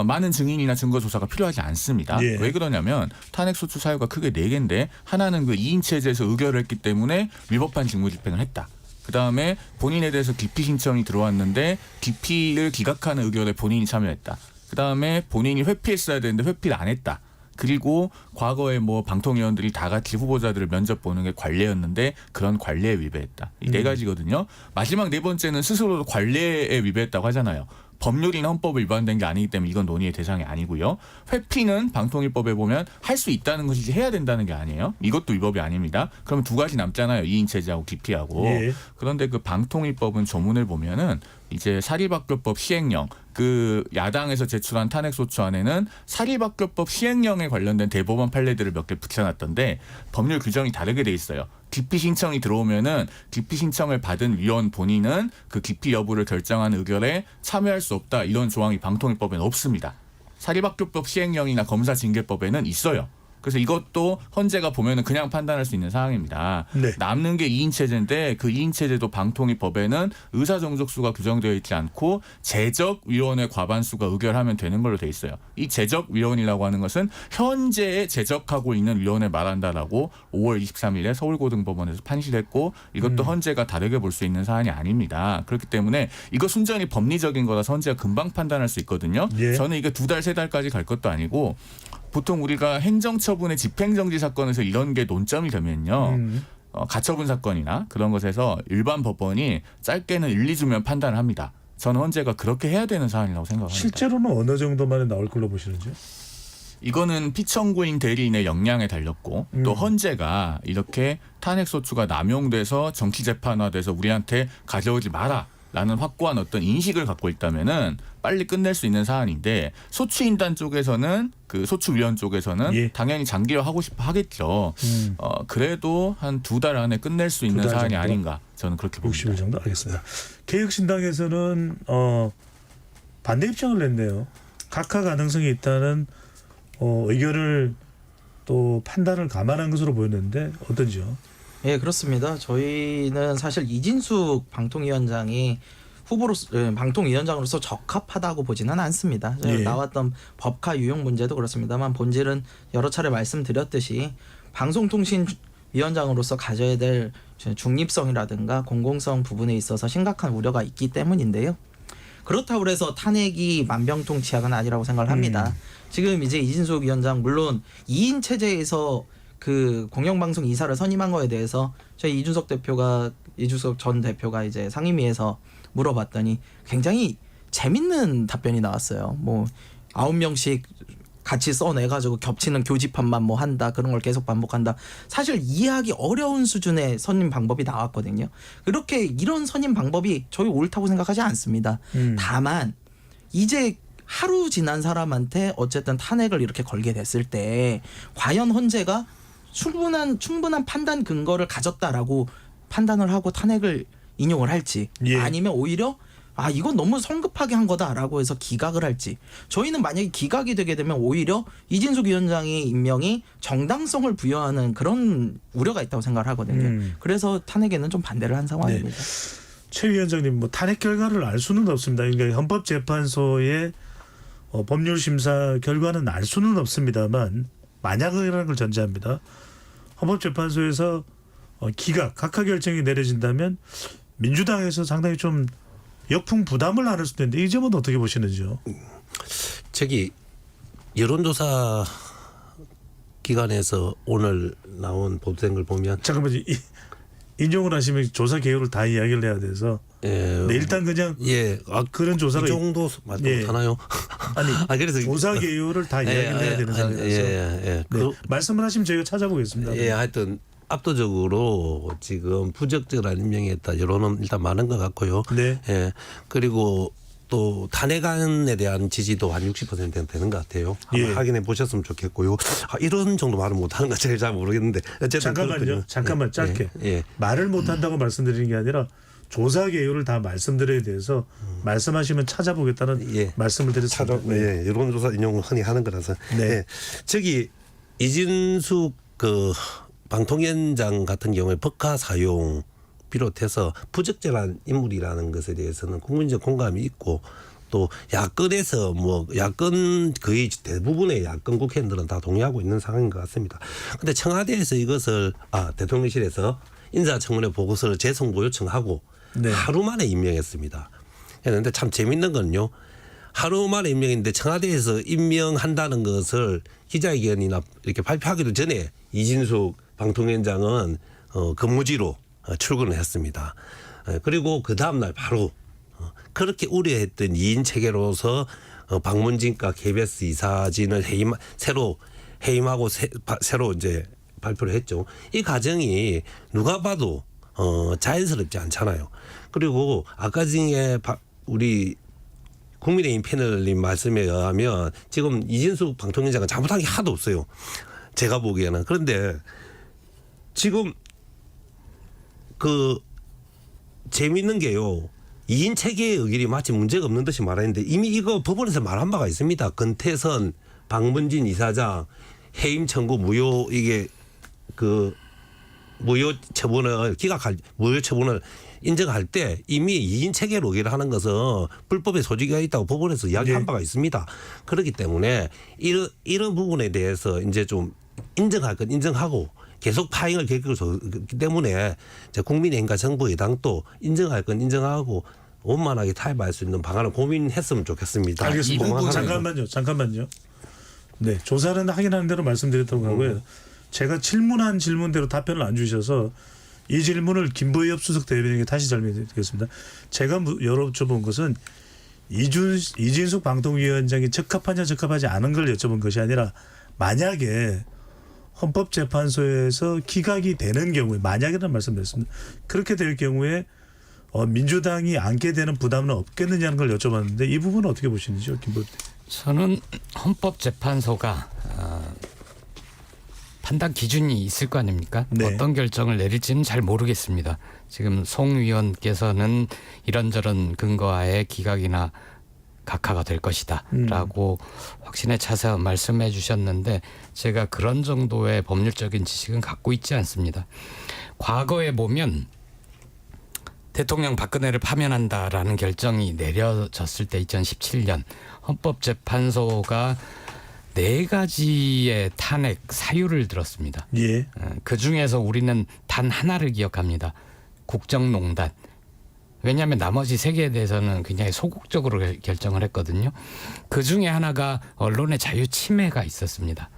많은 증인이나 증거 조사가 필요하지 않습니다. 예. 왜 그러냐면 탄핵소추 사유가 크게 4개인데 하나는 그 2인 체제에서 의결을 했기 때문에 위법한 직무집행을 했다. 그다음에 본인에 대해서 기피 신청이 들어왔는데 기피를 기각하는 의결에 본인이 참여했다. 그다음에 본인이 회피했어야 되는데 회피를 안 했다. 그리고 과거에 뭐 방통위원들이 다 같이 후보자들을 면접 보는 게 관례였는데 그런 관례에 위배했다. 이 네 가지거든요. 마지막 네 번째는 스스로도 관례에 위배했다고 하잖아요. 법률이나 헌법을 위반된 게 아니기 때문에 이건 논의의 대상이 아니고요. 회피는 방통위법에 보면 할 수 있다는 것이지 해야 된다는 게 아니에요. 이것도 위법이 아닙니다. 그러면 두 가지 남잖아요. 이인체제하고 기피하고. 예. 그런데 그 방통위법은 조문을 보면은 이제 사립학교법 시행령 그 야당에서 제출한 탄핵소추 안에는 사립학교법 시행령에 관련된 대법원 판례들을 몇 개 붙여놨던데 법률 규정이 다르게 돼 있어요. 기피 신청이 들어오면은 기피 신청을 받은 위원 본인은 그 기피 여부를 결정하는 의결에 참여할 수 없다. 이런 조항이 방통위법에는 없습니다. 사립학교법 시행령이나 검사징계법에는 있어요. 그래서 이것도 헌재가 보면은 그냥 판단할 수 있는 사항입니다. 네. 남는 게 2인 체제인데 그 2인 체제도 방통위법에는 의사 정족수가 규정되어 있지 않고 제적위원회 과반수가 의결하면 되는 걸로 돼 있어요. 이 제적위원이라고 하는 것은 현재 제적하고 있는 위원회 말한다라고 5월 23일에 서울고등법원에서 판시했고 이것도 헌재가 다르게 볼 수 있는 사안이 아닙니다. 그렇기 때문에 이거 순전히 법리적인 거라서 헌재가 금방 판단할 수 있거든요. 예. 저는 이게 2달, 3달까지 갈 것도 아니고 보통 우리가 행정처분의 집행정지 사건에서 이런 게 논점이 되면요. 가처분 사건이나 그런 것에서 일반 법원이 짧게는 1, 2주면 판단을 합니다. 저는 헌재가 그렇게 해야 되는 사안이라고 생각합니다. 실제로는 어느 정도 만에 나올 걸로 보시는지요? 이거는 피청구인 대리인의 역량에 달렸고 또 헌재가 이렇게 탄핵소추가 남용돼서 정치재판화돼서 우리한테 가져오지 마라. 라는 확고한 어떤 인식을 갖고 있다면은 빨리 끝낼 수 있는 사안인데 소추인단 쪽에서는 그 소추위원 쪽에서는 예. 당연히 장기화하고 싶어 하겠죠. 그래도 한 2달 안에 끝낼 수 있는 2달 사안이 정도? 아닌가 저는 그렇게 봅니다. 60일 정도 알겠습니다. 개혁신당에서는 반대 입장을 냈네요. 각하 가능성이 있다는 의견을 또 판단을 감안한 것으로 보였는데 어떤지요? 예, 그렇습니다. 저희는 사실 이진숙 방통위원장이 방통위원장으로서 적합하다고 보지는 않습니다. 예. 나왔던 법카 유용 문제도 그렇습니다만 본질은 여러 차례 말씀드렸듯이 방송통신위원장으로서 가져야 될 중립성이라든가 공공성 부분에 있어서 심각한 우려가 있기 때문인데요. 그렇다고 해서 탄핵이 만병통치약은 아니라고 생각을 합니다. 지금 이제 이진숙 위원장 물론 2인 체제에서 그 공영방송 이사를 선임한 거에 대해서 저희 이준석 전 대표가 이제 상임위에서 물어봤더니 굉장히 재밌는 답변이 나왔어요. 뭐 9명씩 같이 써내가지고 겹치는 교집합만 뭐 한다 그런 걸 계속 반복한다. 사실 이해하기 어려운 수준의 선임 방법이 나왔거든요. 그렇게 이런 선임 방법이 저희 옳다고 생각하지 않습니다. 다만 이제 하루 지난 사람한테 어쨌든 탄핵을 이렇게 걸게 됐을 때 과연 헌재가 충분한 판단 근거를 가졌다라고 판단을 하고 탄핵을 인용을 할지 예. 아니면 오히려 이건 너무 성급하게 한 거다라고 해서 기각을 할지 저희는 만약에 기각이 되게 되면 오히려 이진숙 위원장의 임명이 정당성을 부여하는 그런 우려가 있다고 생각을 하거든요. 그래서 탄핵에는 좀 반대를 한 상황입니다. 최 위원장님 뭐 탄핵 결과를 알 수는 없습니다. 그러니까 헌법재판소의 법률심사 결과는 알 수는 없습니다만 만약이라는 걸 전제합니다. 헌법재판소에서 각하 결정이 내려진다면 민주당에서 상당히 좀 역풍 부담을 안을 수도 있는데 이 점은 어떻게 보시는지요? 여론조사 기관에서 오늘 나온 보도된 걸 보면 잠깐만요. 인용을 하시면 조사 개요를 다 이야기를 해야 돼서 네, 일단 그냥 그런 조사가 이 정도 못하나요? 아니 그래서 조사 개요를 다 이야기를 해야 되는 상황이라서 네, 말씀을 하시면 저희가 찾아보겠습니다. 하여튼 압도적으로 지금 부적절한 임명에 있다 여론은 일단 많은 것 같고요. 네. 그리고 또 탄핵안에 대한 지지도 한 60% 되는 것 같아요. 한번 확인해 보셨으면 좋겠고요. 이런 정도 말을 못하는 건 제가 잘 모르겠는데 어쨌든 잠깐만 짧게 말을 못한다고 말씀드리는 게 아니라 조사 개요를 다 말씀드려야 돼서 말씀하시면 찾아보겠다는 말씀을 드렸습니다. 여론조사 인용을 흔히 하는 거라서. 이진숙 방통위원장 같은 경우에 법카 사용 비롯해서 부적절한 인물이라는 것에 대해서는 국민적 공감이 있고 또 야권에서 야권 거의 대부분의 야권 국회의원들은 다 동의하고 있는 상황인 것 같습니다. 그런데 청와대에서 이것을 대통령실에서 인사청문회 보고서를 재송보 요청하고 하루 만에 임명했습니다. 그런데 참 재밌는 건요. 하루 만에 임명인데 청와대에서 임명한다는 것을 기자회견이나 이렇게 발표하기도 전에 이진숙 방통위원장은 근무지로 출근을 했습니다. 그리고 그 다음날 바로 그렇게 우려했던 2인 체계로서 박문진과 KBS 이사진을 새로 해임하고 새로 이제 발표를 했죠. 이 과정이 누가 봐도 자연스럽지 않잖아요. 그리고 아까 중에 우리 국민의힘 패널님 말씀에 의하면 지금 이진숙 방통위원장은 잘못한 게 하나도 없어요. 제가 보기에는. 그런데 지금 그 재미있는 게요. 2인 체계의 의결이 마치 문제가 없는 듯이 말하는데 이미 이거 법원에서 말한 바가 있습니다. 권태선, 박문진 이사장 해임 청구 무효 이게 그 무효 처분을 무효 처분을 인정할 때 이미 2인 체계로 의결을 하는 것은 불법의 소지가 있다고 법원에서 이야기한 바가 있습니다. 그렇기 때문에 이런 부분에 대해서 이제 좀 인정할 건 인정하고 계속 파행을 겪기 때문에 국민의힘과 정부 여당도 인정할 건 인정하고 원만하게 타협할 수 있는 방안을 고민했으면 좋겠습니다. 알겠습니다. 잠깐만요. 네, 조사는 확인하는 대로 말씀드렸다고 하고요. 제가 질문한 질문대로 답변을 안 주셔서 이 질문을 김보엽 수석 대변인에게 다시 설명드리겠습니다. 제가 여쭤본 것은 이진숙 방통위원장이 적합하냐 적합하지 않은 걸 여쭤본 것이 아니라 만약에 헌법재판소에서 기각이 되는 경우에 만약이라는 말씀드렸습니다. 그렇게 될 경우에 민주당이 안게 되는 부담은 없겠느냐는 걸 여쭤봤는데 이 부분은 어떻게 보시는지요, 김보엽 대변인? 저는 헌법재판소가 판단 기준이 있을 거 아닙니까? 네. 어떤 결정을 내릴지는 잘 모르겠습니다. 지금 송 위원께서는 이런저런 근거하에 기각이나 각하가 될 것이다 라고 확신에 차서 말씀해 주셨는데 제가 그런 정도의 법률적인 지식은 갖고 있지 않습니다. 과거에 보면 대통령 박근혜를 파면한다라는 결정이 내려졌을 때 2017년 헌법재판소가 4가지의 탄핵 사유를 들었습니다. 예. 그중에서 우리는 단 하나를 기억합니다. 국정농단. 왜냐하면 나머지 3개에 대해서는 굉장히 소극적으로 결정을 했거든요. 그중에 하나가 언론의 자유 침해가 있었습니다.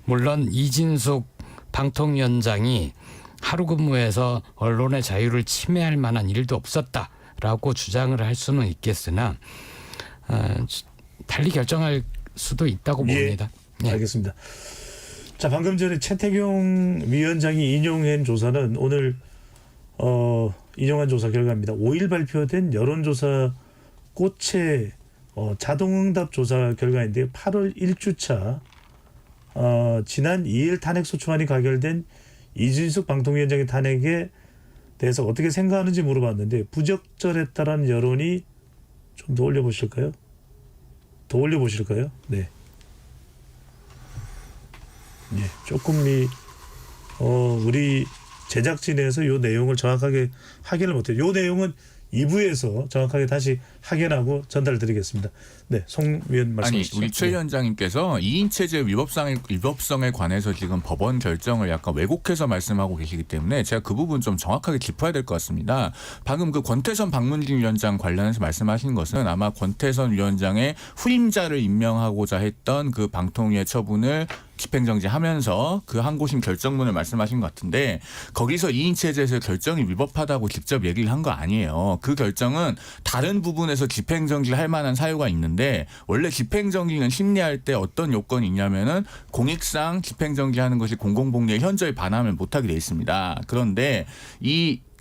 물론 이진숙 방통위원장이 하루 근무에서 언론의 자유를 침해할 만한 일도 없었다라고 주장을 할 수는 있겠으나 달리 결정할 수도 있다고 봅니다. 예, 알겠습니다. 자, 방금 전에 최태경 위원장이 인용한 조사는 오늘 인용한 조사 결과입니다. 5일 발표된 여론조사 꽃의 자동응답 조사 결과인데요. 8월 1주차 지난 2일 탄핵소추안이 가결된 이진숙 방통위원장의 탄핵에 대해서 어떻게 생각하는지 물어봤는데 부적절했다라는 여론이 좀 더 올려보실까요? 네. 네, 조금 우리 제작진에서 이 내용을 정확하게 확인을 못해요. 이 내용은 2부에서 정확하게 다시 확인하고 전달드리겠습니다. 네, 송 위원 말씀하시죠. 우리 최 위원장님께서 2인 체제 위법성에 관해서 지금 법원 결정을 약간 왜곡해서 말씀하고 계시기 때문에 제가 그 부분 좀 정확하게 짚어야 될 것 같습니다. 방금 그 권태선 박문진 위원장 관련해서 말씀하신 것은 아마 권태선 위원장의 후임자를 임명하고자 했던 그 방통위의 처분을 집행정지하면서 그 항고심 결정문을 말씀하신 것 같은데 거기서 2인 체제에서 결정이 위법하다고 직접 얘기를 한 거 아니에요. 그 결정은 다른 부분에서 집행정지를 할 만한 사유가 있는데 원래 집행정지는 심리할 때 어떤 요건이 있냐면은 공익상 집행정지하는 것이 공공복리에 현저히 반하면 못하게 돼 있습니다. 그런데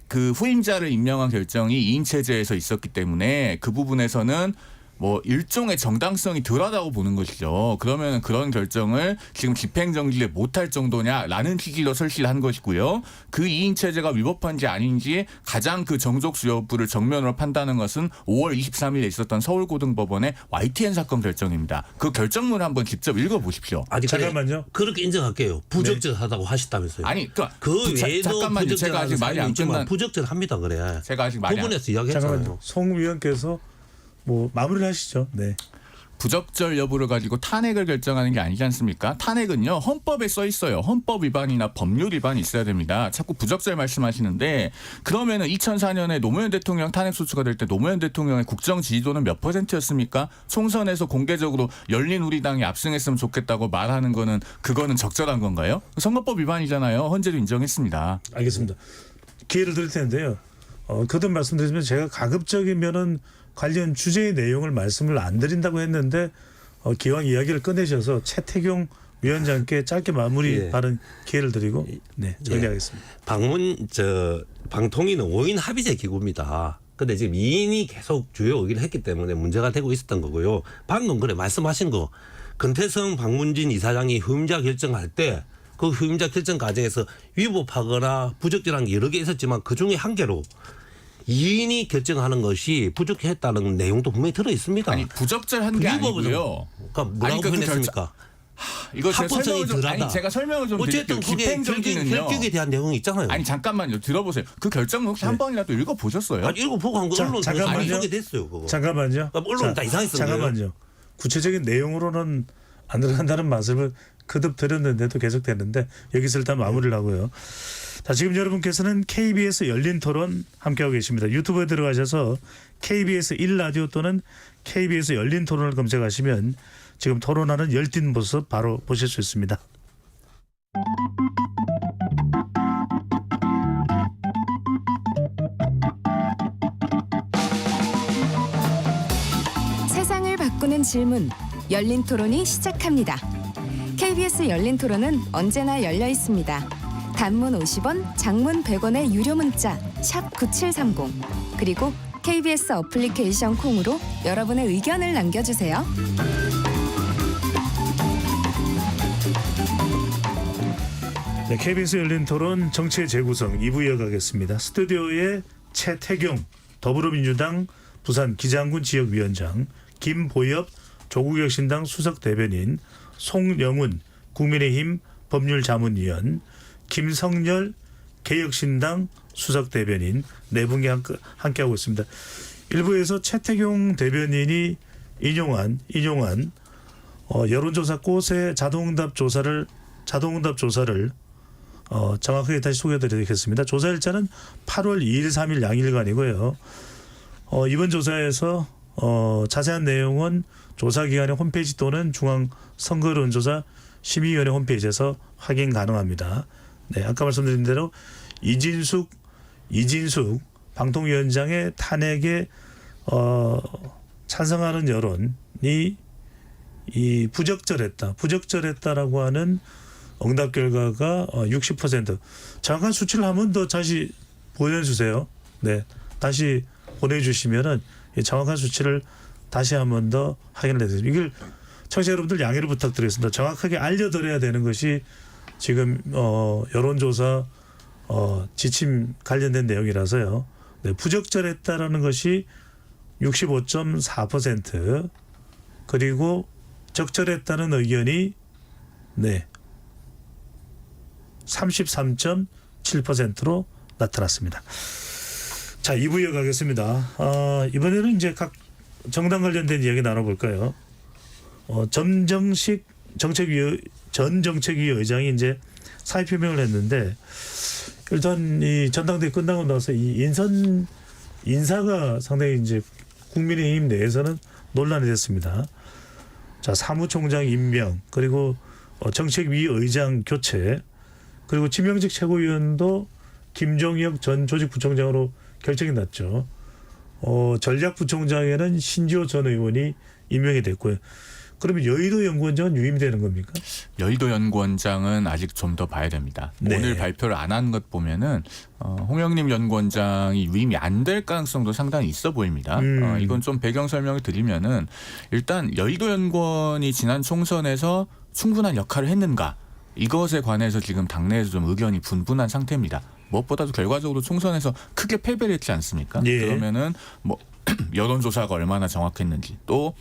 그 후임자를 임명한 결정이 2인 체제에서 있었기 때문에 그 부분에서는 뭐 일종의 정당성이 덜하다고 보는 것이죠. 그러면 그런 결정을 지금 집행정지를 못할 정도냐라는 취지로 설치를 한 것이고요. 그 2인 체제가 위법한지 아닌지 가장 그 정족수 여부를 정면으로 판단하는 것은 5월 23일에 있었던 서울고등법원의 YTN 사건 결정입니다. 그 결정문을 한번 직접 읽어보십시오. 잠깐만요. 그렇게 인정할게요. 부적절하다고 하셨다면서요. 아니, 그 외에도 잠깐만요. 제가 아직 말이 안 끝난. 부적절합니다. 그래. 제가 아직 말이 부분에서 이야기했잖아요. 송 위원께서 뭐 마무리를 하시죠. 네. 부적절 여부를 가지고 탄핵을 결정하는 게 아니지 않습니까? 탄핵은요 헌법에 써 있어요. 헌법 위반이나 법률 위반이 있어야 됩니다. 자꾸 부적절 말씀하시는데 그러면은 2004년에 노무현 대통령 탄핵 소추가 될 때 노무현 대통령의 국정 지지도는 몇 %였습니까? 총선에서 공개적으로 열린우리당이 압승했으면 좋겠다고 말하는 거는 그거는 적절한 건가요? 선거법 위반이잖아요. 헌재도 인정했습니다. 알겠습니다. 기회를 드릴 텐데요. 거듭 말씀드리면 제가 가급적이면은 관련 주제의 내용을 말씀을 안 드린다고 했는데 기왕 이야기를 꺼내셔서 최태경 위원장께 짧게 마무리 예. 발언 기회를 드리고 네, 정리하겠습니다. 방통위는 5인 합의제 기구입니다. 근데 지금 2인이 계속 주요 의기를 했기 때문에 문제가 되고 있었던 거고요. 방금 그래 말씀하신 거 금태성 박문진 이사장이 후임자 결정할 때 그 후임자 결정 과정에서 위법하거나 부적절한 게 여러 개 있었지만 그중에 한 개로 2인이 결정하는 것이 부족했다는 내용도 분명히 들어 있습니다. 아니 부적절한 게 아니고요. 그러니까 뭐라고 표현했습니까? 이거 합법성이 덜하다. 제가 설명을 좀 어쨌든 드릴게요. 그게 집행정지는요. 결격에 대한 내용이 있잖아요. 아니 잠깐만요. 들어보세요. 그 결정문 혹시 한 번이라도 읽어보셨어요? 아니 읽어보고 한 거 자, 언론 잠깐만요. 소개됐어요. 그거. 잠깐만요. 언론 다 이상했어요. 잠깐만요. 구체적인 내용으로는 안 들어간다는 말씀을 거듭 드렸는데도 계속 되는데 여기서 일단 마무리를 하고요. 자, 지금 여러분께서는 KBS 열린 토론 함께하고 계십니다. 유튜브에 들어가셔서 KBS 1라디오 또는 KBS 열린 토론을 검색하시면 지금 토론하는 열띤 모습 바로 보실 수 있습니다. 세상을 바꾸는 질문 열린 토론이 시작합니다. KBS 열린 토론은 언제나 열려 있습니다. 단문 50원, 장문 100원의 유료 문자 샵 9730 그리고 KBS 어플리케이션 콩으로 여러분의 의견을 남겨주세요. 네, KBS 열린 토론 정치의 재구성 2부 이어가겠습니다. 스튜디오에 최태경 더불어민주당 부산 기장군 지역위원장, 김보엽 조국혁신당 수석대변인, 송영훈 국민의힘 법률자문위원, 김성열 개혁신당 수석대변인 네 분이 함께하고 있습니다. 일부에서 최태경 대변인이 인용한 여론조사 꽃의 자동응답 조사를 정확하게 다시 소개해드리겠습니다. 조사 일자는 8월 2일, 3일 양일간이고요. 이번 조사에서 자세한 내용은 조사기관의 홈페이지 또는 중앙선거여론조사 심의위원회 홈페이지에서 확인 가능합니다. 네, 아까 말씀드린 대로 이진숙 방통위원장의 탄핵에 찬성하는 여론이 부적절했다라고 하는 응답 결과가 60%. 정확한 수치를 한 번 더 다시 보내주세요. 네, 다시 보내주시면은 정확한 수치를 다시 한 번 더 확인을 해드립니다. 이걸 청취자 여러분들 양해를 부탁드리겠습니다. 정확하게 알려드려야 되는 것이 지금 여론조사 지침 관련된 내용이라서요. 네, 부적절했다라는 것이 65.4% 그리고 적절했다는 의견이 33.7%로 나타났습니다. 자, 2부 이어가겠습니다. 이번에는 이제 각 정당 관련된 이야기 나눠볼까요? 전정식 전 정책위 의장이 이제 사의 표명을 했는데 일단 이 전당대회 끝나고 나서 이 인사가 상당히 이제 국민의힘 내에서는 논란이 됐습니다. 자, 사무총장 임명 그리고 정책위 의장 교체 그리고 지명직 최고위원도 김종혁 전 조직부총장으로 결정이 났죠. 전략부총장에는 신지호 전 의원이 임명이 됐고요. 그러면 여의도 연구원장은 유임되는 겁니까? 여의도 연구원장은 아직 좀 더 봐야 됩니다. 네. 오늘 발표를 안 한 것 보면은 홍영림 연구원장이 유임이 안 될 가능성도 상당히 있어 보입니다. 이건 좀 배경 설명을 드리면은 일단 여의도 연구원이 지난 총선에서 충분한 역할을 했는가 이것에 관해서 지금 당내에서 좀 의견이 분분한 상태입니다. 무엇보다도 결과적으로 총선에서 크게 패배를 했지 않습니까? 예. 그러면은 뭐 여론조사가 얼마나 정확했는지 또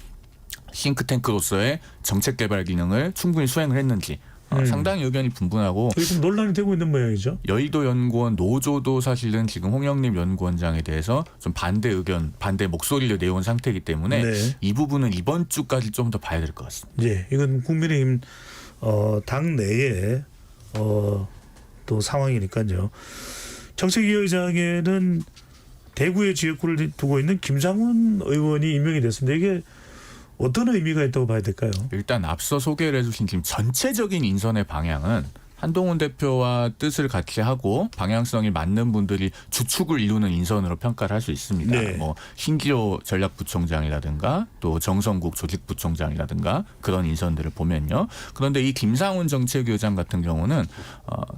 싱크탱크로서의 정책 개발 기능을 충분히 수행을 했는지 상당히 의견이 분분하고 이게 좀 논란이 되고 있는 모양이죠. 여의도 연구원 노조도 사실은 지금 홍영림 연구원장에 대해서 좀 반대 의견, 반대 목소리를 내온 상태이기 때문에 네. 이 부분은 이번 주까지 좀 더 봐야 될 것 같습니다. 예, 이건 국민의힘 당 내에 또 상황이니까요. 정책위 의장에는 대구의 지역구를 두고 있는 김상훈 의원이 임명이 됐습니다. 이게 어떤 의미가 있다고 봐야 될까요? 일단 앞서 소개를 해주신 지금 전체적인 인선의 방향은 한동훈 대표와 뜻을 같이 하고 방향성이 맞는 분들이 주축을 이루는 인선으로 평가를 할 수 있습니다. 네. 뭐 신기호 전략부총장이라든가 또 정성국 조직부총장이라든가 그런 인선들을 보면요. 그런데 이 김상훈 정책위의장 같은 경우는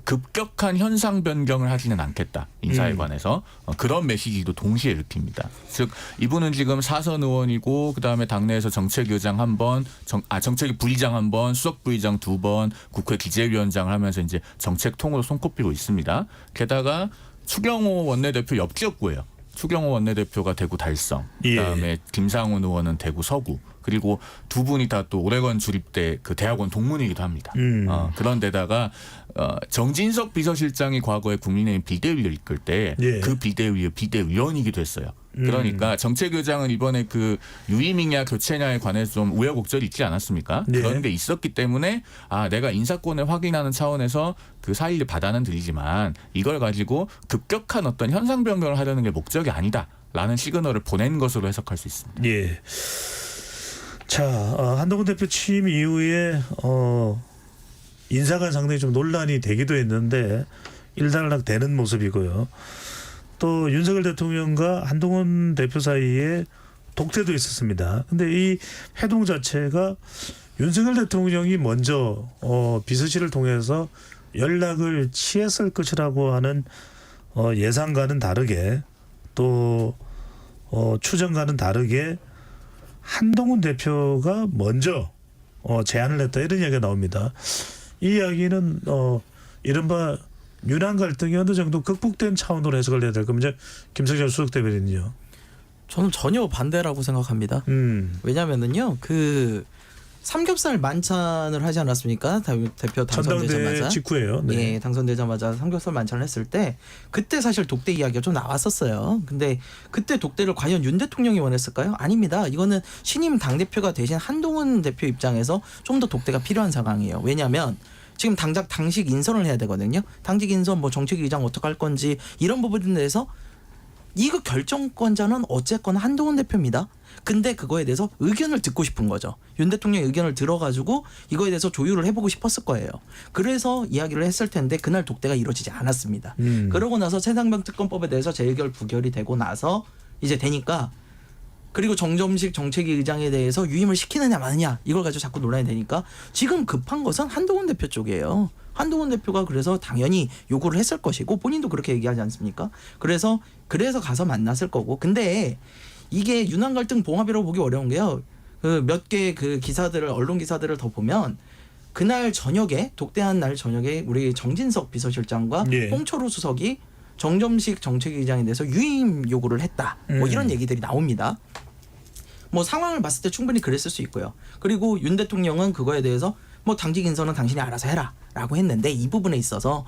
급격한 현상 변경을 하지는 않겠다. 인사에 관해서 그런 메시지도 동시에 읽힙니다. 즉 이분은 지금 사선 의원이고 그다음에 당내에서 정책위의장 한 번, 정책위 부의장 한 번, 수석 부의장 두 번, 국회 기재위원장을 하면서 이제 정책 통으로 손꼽히고 있습니다. 게다가 추경호 원내대표 옆지역구예요. 추경호 원내대표가 대구 달성, 그다음에 김상훈 의원은 대구 서구, 그리고 두 분이 다 또 오레곤 주립대 그 대학원 동문이기도 합니다. 그런데다가 정진석 비서실장이 과거에 국민의힘 비대위를 이끌 때 그 비대위의 비대위원이기도 했어요. 그러니까 정책위의장은 이번에 그 유임이냐 교체냐에 관해서 좀 우여곡절이 있지 않았습니까? 네. 그런 게 있었기 때문에 내가 인사권을 확인하는 차원에서 그 사의를 받아는 드리지만 이걸 가지고 급격한 어떤 현상 변경을 하려는 게 목적이 아니다라는 시그널을 보낸 것으로 해석할 수 있습니다. 예. 자, 한동훈 대표 취임 이후에 인사가 상당히 좀 논란이 되기도 했는데 일단락 되는 모습이고요. 또 윤석열 대통령과 한동훈 대표 사이에 독대도 있었습니다. 근데 이 회동 자체가 윤석열 대통령이 먼저 비서실을 통해서 연락을 취했을 것이라고 하는 예상과는 다르게 또 추정과는 다르게 한동훈 대표가 먼저 제안을 했다 이런 이야기가 나옵니다. 이 이야기는 이른바 윤한 갈등이 어느 정도 극복된 차원으로 해석을 해야 될 겁니다. 김성철 수석 대변인요. 저는 전혀 반대라고 생각합니다. 왜냐면은요, 그 삼겹살 만찬을 하지 않았습니까? 대표 당선되자마자. 전당대 직후에요. 네. 예, 당선되자마자 삼겹살 만찬을 했을 때 그때 사실 독대 이야기가 좀 나왔었어요. 근데 그때 독대를 과연 윤 대통령이 원했을까요? 아닙니다. 이거는 신임 당대표가 대신 한동훈 대표 입장에서 좀 더 독대가 필요한 상황이에요. 왜냐하면 지금 당직 인선을 해야 되거든요. 당직 인선 뭐 정책위의장 어떻게 할 건지 이런 부분에 대해서 이거 결정권자는 어쨌거나 한동훈 대표입니다. 근데 그거에 대해서 의견을 듣고 싶은 거죠. 윤 대통령의 의견을 들어가지고 이거에 대해서 조율을 해보고 싶었을 거예요. 그래서 이야기를 했을 텐데 그날 독대가 이루어지지 않았습니다. 그러고 나서 최상병 특검법에 대해서 재의결 부결이 되고 나서 이제 되니까 그리고 정점식 정책위 의장에 대해서 유임을 시키느냐 마느냐 이걸 가지고 자꾸 논란이 되니까 지금 급한 것은 한동훈 대표 쪽이에요. 한동훈 대표가 그래서 당연히 요구를 했을 것이고 본인도 그렇게 얘기하지 않습니까? 그래서 가서 만났을 거고. 근데 이게 윤한 갈등 봉합이라고 보기 어려운 게요. 그 몇 개 그 기사들을 언론 기사들을 더 보면 그날 저녁에 독대한 날 저녁에 우리 정진석 비서실장과 홍철호 수석이 정점식 정책위의장에 대해서 유임 요구를 했다. 뭐 이런 얘기들이 나옵니다. 뭐 상황을 봤을 때 충분히 그랬을 수 있고요. 그리고 윤 대통령은 그거에 대해서 뭐 당직 인선은 당신이 알아서 해라라고 했는데 이 부분에 있어서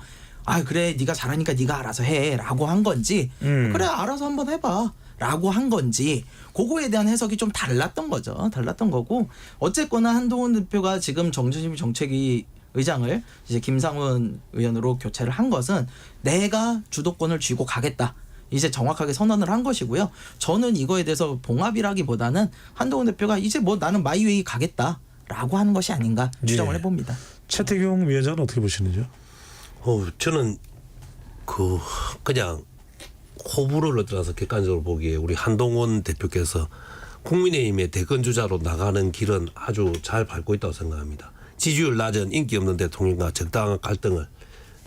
그래 네가 잘하니까 네가 알아서 해라고 한 건지 그래 알아서 한번 해봐라고 한 건지 그거에 대한 해석이 좀 달랐던 거죠. 달랐던 거고 어쨌거나 한동훈 대표가 지금 정진석 정책위 의장을 이제 김상훈 의원으로 교체를 한 것은 내가 주도권을 쥐고 가겠다. 이제 정확하게 선언을 한 것이고요. 저는 이거에 대해서 봉합이라기보다는 한동훈 대표가 이제 뭐 나는 마이웨이 가겠다라고 하는 것이 아닌가 추정을 해봅니다. 최태경 위원장은 어떻게 보시는지요? 저는 그냥 호불호를 떠나서 객관적으로 보기에 우리 한동훈 대표께서 국민의힘의 대권 주자로 나가는 길은 아주 잘 밟고 있다고 생각합니다. 지지율 낮은 인기 없는 대통령과 적당한 갈등을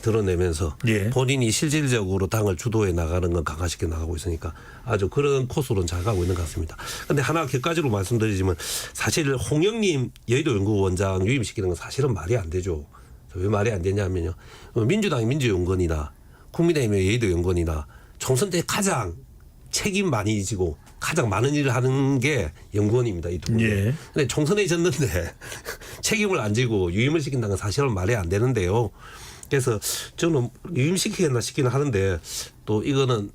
드러내면서 본인이 실질적으로 당을 주도해 나가는 건 강화시켜 나가고 있으니까 아주 그런 코스로는 잘 가고 있는 것 같습니다. 그런데 하나 객관적으로 말씀드리지만 사실 홍영림 여의도연구원장 유임시키는 건 사실은 말이 안 되죠. 왜 말이 안 되냐면요. 민주당의 민주연구원이나 국민의힘의 여의도연구원이나 총선 때 가장 책임 많이 지고 가장 많은 일을 하는 게 연구원입니다. 이 두 분. 예. 근데 총선에 졌는데 책임을 안 지고 유임을 시킨다는 건 사실은 말이 안 되는데요. 그래서 저는 유임시키겠나 싶기는 하는데 또 이거는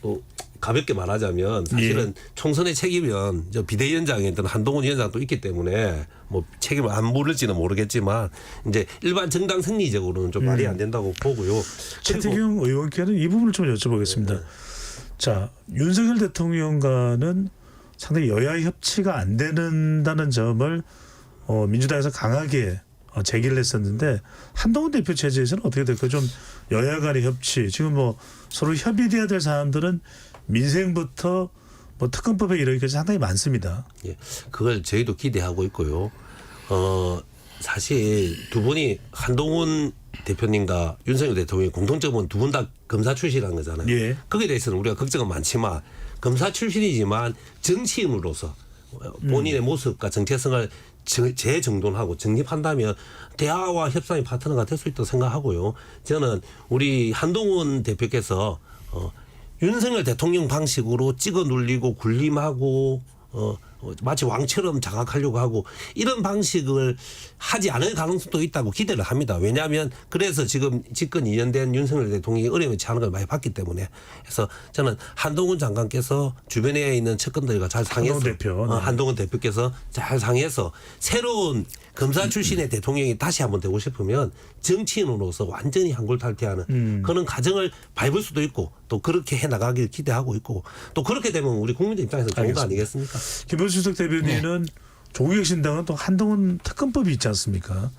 또 가볍게 말하자면 사실은 총선의 책임은 저 비대위원장이든 한동훈 위원장도 있기 때문에 뭐 책임을 안 물을지는 모르겠지만 이제 일반 정당 승리적으로는 좀 말이 안 된다고 보고요. 최태경 의원께는 이 부분을 좀 여쭤보겠습니다. 자, 윤석열 대통령과는 상당히 여야 협치가 안 된다는 점을 민주당에서 강하게 제기를 했었는데 한동훈 대표 체제에서는 어떻게 될까요? 좀 여야 간의 협치, 지금 뭐 서로 협의돼야 될 사안들은 민생부터 뭐 특검법에 이르기까지 상당히 많습니다. 예, 그걸 저희도 기대하고 있고요. 사실 두 분이 한동훈 대표님과 윤석열 대통령이 공통점은 두 분 다 검사 출신이라는 거잖아요. 예. 거기에 대해서는 우리가 걱정은 많지만 검사 출신이지만 정치인으로서 본인의 모습과 정체성을 재정돈하고 정립한다면 대화와 협상의 파트너가 될 수 있다고 생각하고요. 저는 우리 한동훈 대표께서 윤석열 대통령 방식으로 찍어 눌리고 군림하고 마치 왕처럼 장악하려고 하고 이런 방식을 하지 않을 가능성도 있다고 기대를 합니다. 왜냐하면 그래서 지금 집권 2년 된 윤석열 대통령이 어려움에 처하는 걸 많이 봤기 때문에. 그래서 저는 한동훈 장관께서 주변에 있는 측근들과 잘 상의해서 한동훈 대표께서 잘 상의해서 새로운 검사 출신의 대통령이 다시 한번 되고 싶으면 정치인으로서 완전히 한골탈퇴하는 그런 가정을 밟을 수도 있고 또 그렇게 해나가길 기대하고 있고 또 그렇게 되면 우리 국민들 입장에서 좋은 거 아니겠습니까? 김현수석 대변인은 조국혁신당은 또 한동훈 특검법이 있지 않습니까?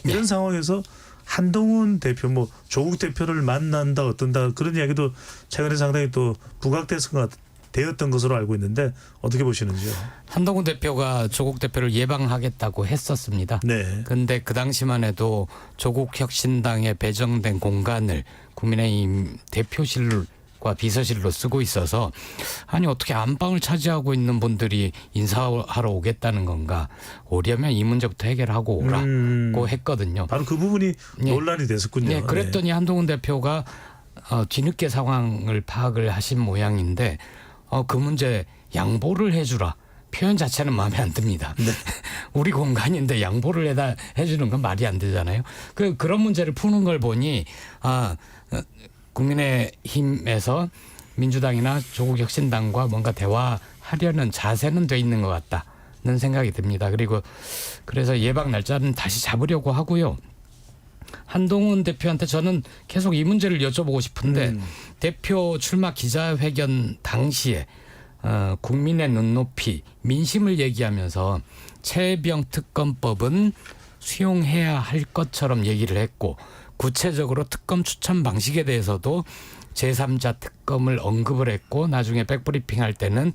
이런 상황에서 한동훈 대표, 뭐 조국 대표를 만난다 어떤다 그런 이야기도 최근에 상당히 또 부각되었던 것으로 알고 있는데 어떻게 보시는지요? 한동훈 대표가 조국 대표를 예방하겠다고 했었습니다. 네. 근데 그 당시만 해도 조국 혁신당에 배정된 공간을 국민의힘 대표실과 비서실로 쓰고 있어서 아니 어떻게 안방을 차지하고 있는 분들이 인사하러 오겠다는 건가? 오려면 이 문제부터 해결하고 오라고 했거든요. 바로 그 부분이 논란이 됐었군요. 네, 그랬더니 한동훈 대표가 뒤늦게 상황을 파악을 하신 모양인데 그 문제 양보를 해주라. 표현 자체는 마음에 안 듭니다. 네. 우리 공간인데 양보를 해주는 건 말이 안 되잖아요. 그런 문제를 푸는 걸 보니 국민의힘에서 민주당이나 조국혁신당과 뭔가 대화하려는 자세는 돼 있는 것 같다는 생각이 듭니다. 그리고 그래서 예방 날짜는 다시 잡으려고 하고요. 한동훈 대표한테 저는 계속 이 문제를 여쭤보고 싶은데 대표 출마 기자회견 당시에 국민의 눈높이, 민심을 얘기하면서 최혜병 특검법은 수용해야 할 것처럼 얘기를 했고 구체적으로 특검 추천 방식에 대해서도 제3자 특검을 언급을 했고 나중에 백브리핑 할 때는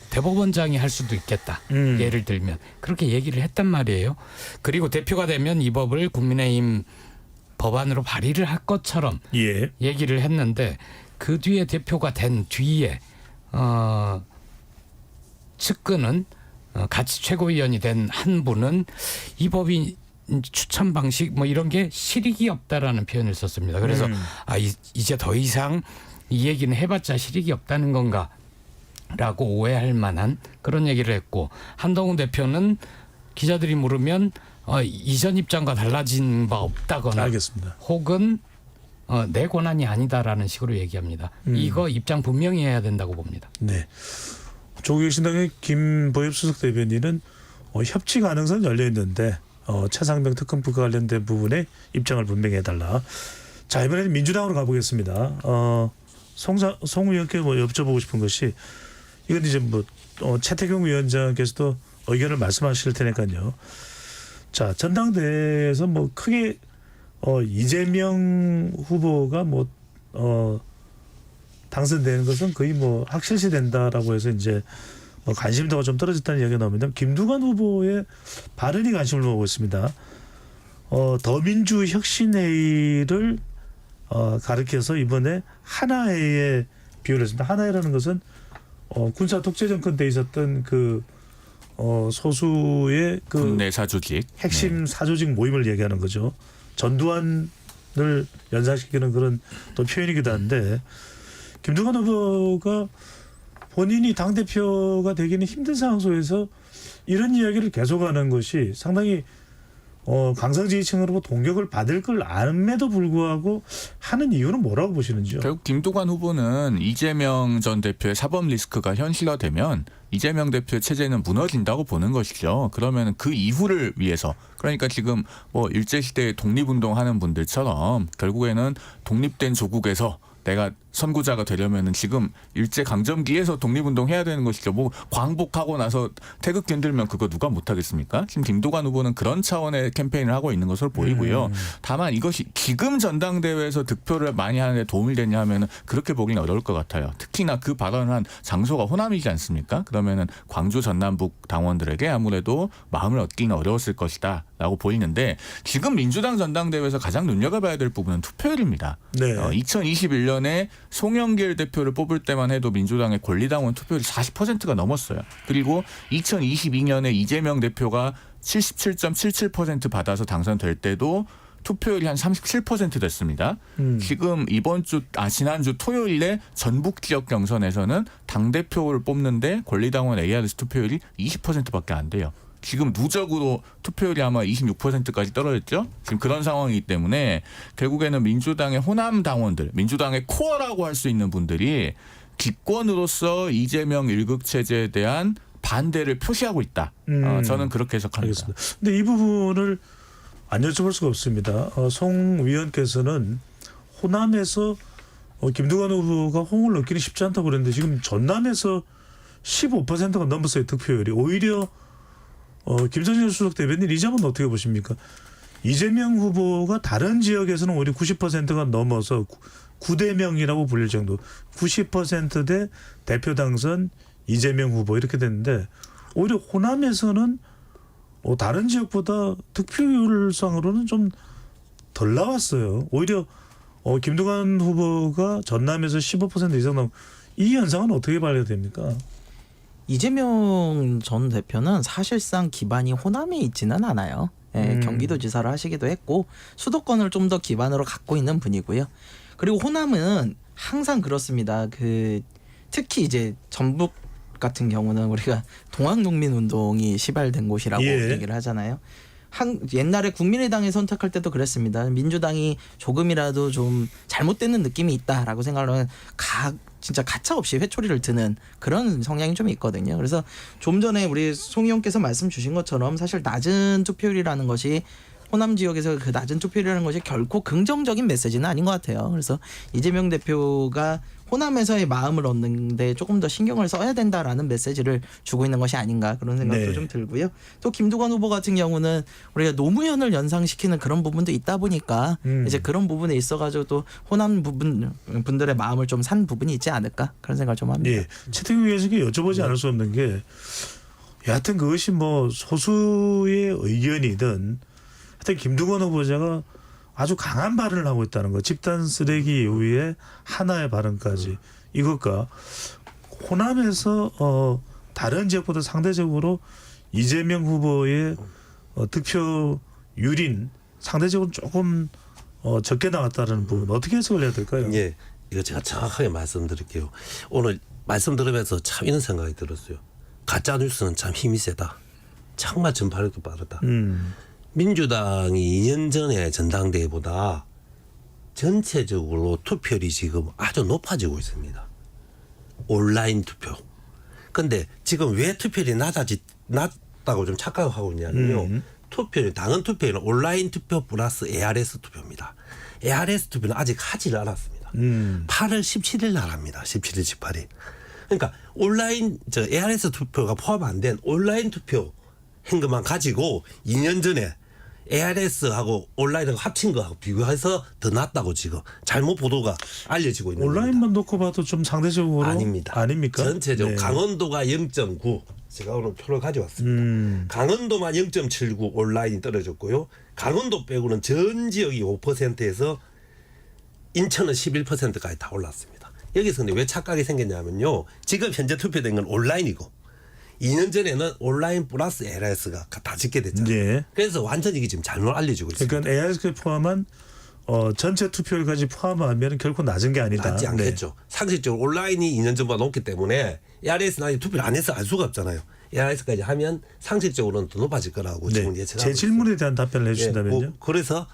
대법원장이 할 수도 있겠다. 예를 들면 그렇게 얘기를 했단 말이에요. 그리고 대표가 되면 이 법을 국민의힘 법안으로 발의를 할 것처럼 얘기를 했는데 그 뒤에 대표가 된 뒤에 측근은 같이 최고위원이 된 한 분은 이 법이 추천 방식 뭐 이런 게 실익이 없다라는 표현을 썼습니다. 그래서 이제 더 이상 이 얘기는 해봤자 실익이 없다는 건가? 라고 오해할 만한 그런 얘기를 했고 한동훈 대표는 기자들이 물으면 이전 입장과 달라진 바 없다거나 알겠습니다. 혹은 내 권한이 아니다라는 식으로 얘기합니다. 이거 입장 분명히 해야 된다고 봅니다. 네. 조국혁신당의 김보엽 수석 대변인은 협치 가능성은 열려 있는데 최상병 특검법과 관련된 부분에 입장을 분명히 해달라. 자, 이번에는 민주당으로 가보겠습니다. 송 의원께 뭐 여쭤보고 싶은 것이 이건 이제 뭐 최태경 위원장께서도 의견을 말씀하실 테니까요. 자, 전당대회에서 뭐 크게 이재명 후보가 뭐 당선되는 것은 거의 뭐 확실시 된다라고 해서 이제 뭐 관심도가 좀 떨어졌다는 이야기가 나오는데 김두관 후보의 발언이 관심을 모으고 있습니다. 더민주 혁신회의를 가리켜서 이번에 하나회에 비유를 했습니다. 하나회라는 것은 군사 독재 정권 때 있었던 그 소수의 그 군내 사조직 핵심 사조직 모임을 얘기하는 거죠. 전두환을 연상시키는 그런 또 표현이기도 한데 김두관 후보가 본인이 당대표가 되기는 힘든 상황 속에서 이런 이야기를 계속하는 것이 상당히 강성 지지층으로부터 공격을 받을 걸 암에도 불구하고 하는 이유는 뭐라고 보시는지요? 결국 김두관 후보는 이재명 전 대표의 사법 리스크가 현실화되면 이재명 대표의 체제는 무너진다고 보는 것이죠. 그러면 그 이후를 위해서, 그러니까 지금 뭐 일제시대에 독립운동하는 분들처럼 결국에는 독립된 조국에서 내가 선구자가 되려면은 지금 일제 강점기에서 독립운동 해야 되는 것이죠. 뭐 광복하고 나서 태극기 들면 그거 누가 못하겠습니까? 지금 김두관 후보는 그런 차원의 캠페인을 하고 있는 것으로 보이고요. 다만 이것이 지금 전당대회에서 득표를 많이 하는데 도움이 되냐 하면은 그렇게 보기는 어려울 것 같아요. 특히나 그 발언을 한 장소가 호남이지 않습니까? 그러면은 광주 전남북 당원들에게 아무래도 마음을 얻기는 어려웠을 것이다라고 보이는데, 지금 민주당 전당대회에서 가장 눈여겨봐야 될 부분은 투표율입니다. 네. 2021년에 송영길 대표를 뽑을 때만 해도 민주당의 권리당원 투표율이 40%가 넘었어요. 그리고 2022년에 이재명 대표가 77.77% 받아서 당선될 때도 투표율이 한 37% 됐습니다. 지금 지난주 토요일에 전북 지역 경선에서는 당대표를 뽑는데 권리당원 ARS 투표율이 20%밖에 안 돼요. 지금 누적으로 투표율이 아마 26%까지 떨어졌죠. 지금 그런 상황이기 때문에 결국에는 민주당의 호남 당원들, 민주당의 코어라고 할 수 있는 분들이 기권으로서 이재명 1급 체제에 대한 반대를 표시하고 있다. 저는 그렇게 해석합니다. 알겠습니다. 근데 이 부분을 안 여쭤볼 수가 없습니다. 송 위원께서는 호남에서 김두관 후보가 호응을 얻기는 쉽지 않다고 그랬는데 지금 전남에서 15%가 넘었어요. 득표율이. 오히려 김성진 수석 대변인 이 점은 어떻게 보십니까? 이재명 후보가 다른 지역에서는 오히려 90%가 넘어서 9대 명이라고 불릴 정도 90%대 대표 당선 이재명 후보 이렇게 됐는데, 오히려 호남에서는 다른 지역보다 득표율상으로는 좀 덜 나왔어요. 오히려 김두관 후보가 전남에서 15% 이상 나오고, 이 현상은 어떻게 봐야 됩니까? 이재명 전 대표는 사실상 기반이 호남에 있지는 않아요. 예, 경기도지사를 하시기도 했고 수도권을 좀 더 기반으로 갖고 있는 분이고요. 그리고 호남은 항상 그렇습니다. 특히 이제 전북 같은 경우는 우리가 동학농민운동이 시발된 곳이라고 얘기를 하잖아요. 옛날에 국민의당이 선택할 때도 그랬습니다. 민주당이 조금이라도 좀 잘못되는 느낌이 있다라고 생각하면 진짜 가차 없이 회초리를 드는 그런 성향이 좀 있거든요. 그래서 좀 전에 우리 송 의원께서 말씀 주신 것처럼 사실 낮은 투표율이라는 것이 호남 지역에서 그 낮은 투표율이라는 것이 결코 긍정적인 메시지는 아닌 것 같아요. 그래서 이재명 대표가 호남에서의 마음을 얻는데 조금 더 신경을 써야 된다라는 메시지를 주고 있는 것이 아닌가 그런 생각도 좀 들고요. 또 김두관 후보 같은 경우는 우리가 노무현을 연상시키는 그런 부분도 있다 보니까 이제 그런 부분에 있어가지고 또 호남 분들의 마음을 좀 산 부분이 있지 않을까 그런 생각을 좀 합니다. 예. 최태규 위원에게 여쭤보지 않을 수 없는 게, 여하튼 그것이 뭐 소수의 의견이든 하여튼 김두관 후보자가 아주 강한 발언을 하고 있다는 거, 집단 쓰레기 이후에 하나의 발언까지, 이것과 호남에서 다른 지역보다 상대적으로 이재명 후보의 득표율인 상대적으로 조금 적게 나왔다는 부분 어떻게 해석을 해야 될까요? 예, 이거 제가 정확하게 말씀드릴게요. 오늘 말씀 들으면서 참 이런 생각이 들었어요. 가짜 뉴스는 참 힘이 세다. 정말 전파력도 빠르다. 민주당이 2년 전에 전당대회보다 전체적으로 투표율이 지금 아주 높아지고 있습니다. 온라인 투표. 근데 지금 왜 투표율이 낮다고 좀 착각하고 있냐면요. 투표율, 당헌 투표율은 온라인 투표 플러스 ARS 투표입니다. ARS 투표는 아직 하지를 않았습니다. 8월 17일 날 합니다. 17일, 18일. 그러니까 온라인, ARS 투표가 포함 안 된 온라인 투표 한 것만 가지고 2년 전에 ARS하고 온라인하고 합친 거하고 비교해서 더 낫다고 지금 잘못 보도가 알려지고 있는 겁니다. 온라인만 놓고 봐도 좀 상대적으로 아닙니다. 아닙니까? 전체적으로 네. 강원도가 0.9. 제가 오늘 표를 가져왔습니다. 강원도만 0.79 온라인이 떨어졌고요. 강원도 빼고는 전 지역이 5%에서 인천은 11%까지 다 올랐습니다. 여기서 근데 왜 착각이 생겼냐면요. 지금 현재 투표된 건 온라인이고 2년 전에는 온라인 플러스 ARS가 다 짓게 됐잖아요. 예. 그래서 완전히 이게 지금 잘못 알려지고 있습니다. 그러니까 ARS 포함한 전체 투표율까지 포함하면 결코 낮은 게 아니다. 낮지 않겠죠. 상식적으로 온라인이 2년 전보다 높기 때문에 ARS는 아직 투표를 안 해서 알 수가 없잖아요. ARS까지 하면 상식적으로는 더 높아질 거라고 지금 예측하고 제 질문에 대한 답변을 예, 해주신다면요. 그래서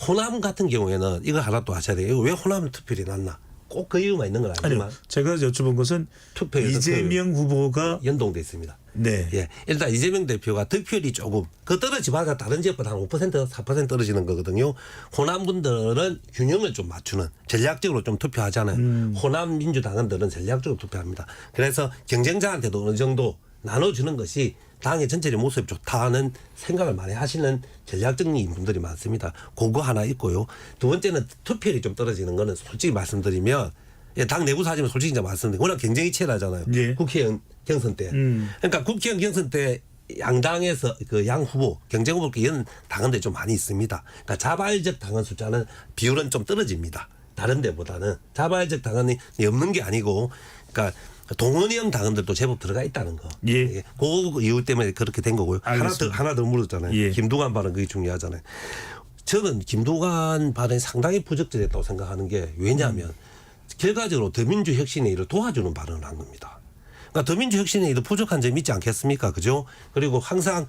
호남 같은 경우에는 이거 하나 또 하셔야 돼요. 이거 왜 호남 투표율이 낮나? 꼭 그 이유만 있는 건 아니지만 아니요. 제가 여쭤본 것은 투표율 이재명 후보가 연동돼 있습니다. 네. 예. 일단 이재명 대표가 득표율이 조금 떨어지마다 다른 지역보다 한 5% 4% 떨어지는 거거든요. 호남 분들은 균형을 좀 맞추는 전략적으로 좀 투표하잖아요. 호남 민주당원들은 전략적으로 투표합니다. 그래서 경쟁자한테도 어느 정도 나눠주는 것이 당의 전체의 모습이 좋다는 생각을 많이 하시는 전략적인 분들이 많습니다. 그거 하나 있고요. 두 번째는 투표율이 좀 떨어지는 거는 솔직히 말씀드리면 당 내부 사정은 솔직히 이제 말씀드리면 워낙 경쟁이 치열하잖아요. 예. 국회의원 경선 때. 그러니까 국회의원 경선 때 양당에서 그 양 후보 경쟁 후보께 연 당원들이 좀 많이 있습니다. 그러니까 자발적 당원 숫자는 비율은 좀 떨어집니다. 다른 데보다는 자발적 당원이 없는 게 아니고 그러니까 동원형 당원들도 제법 들어가 있다는 거. 예. 그 이유 때문에 그렇게 된 거고요. 알겠습니다. 하나 더 물었잖아요. 예. 김두관 발언 그게 중요하잖아요. 저는 김두관 발언이 상당히 부적절했다고 생각하는 게 왜냐하면 결과적으로 더민주 혁신의 일을 도와주는 발언을 한 겁니다. 그러니까 더민주 혁신의 일도 부족한 점이 있지 않겠습니까? 그죠? 그리고 항상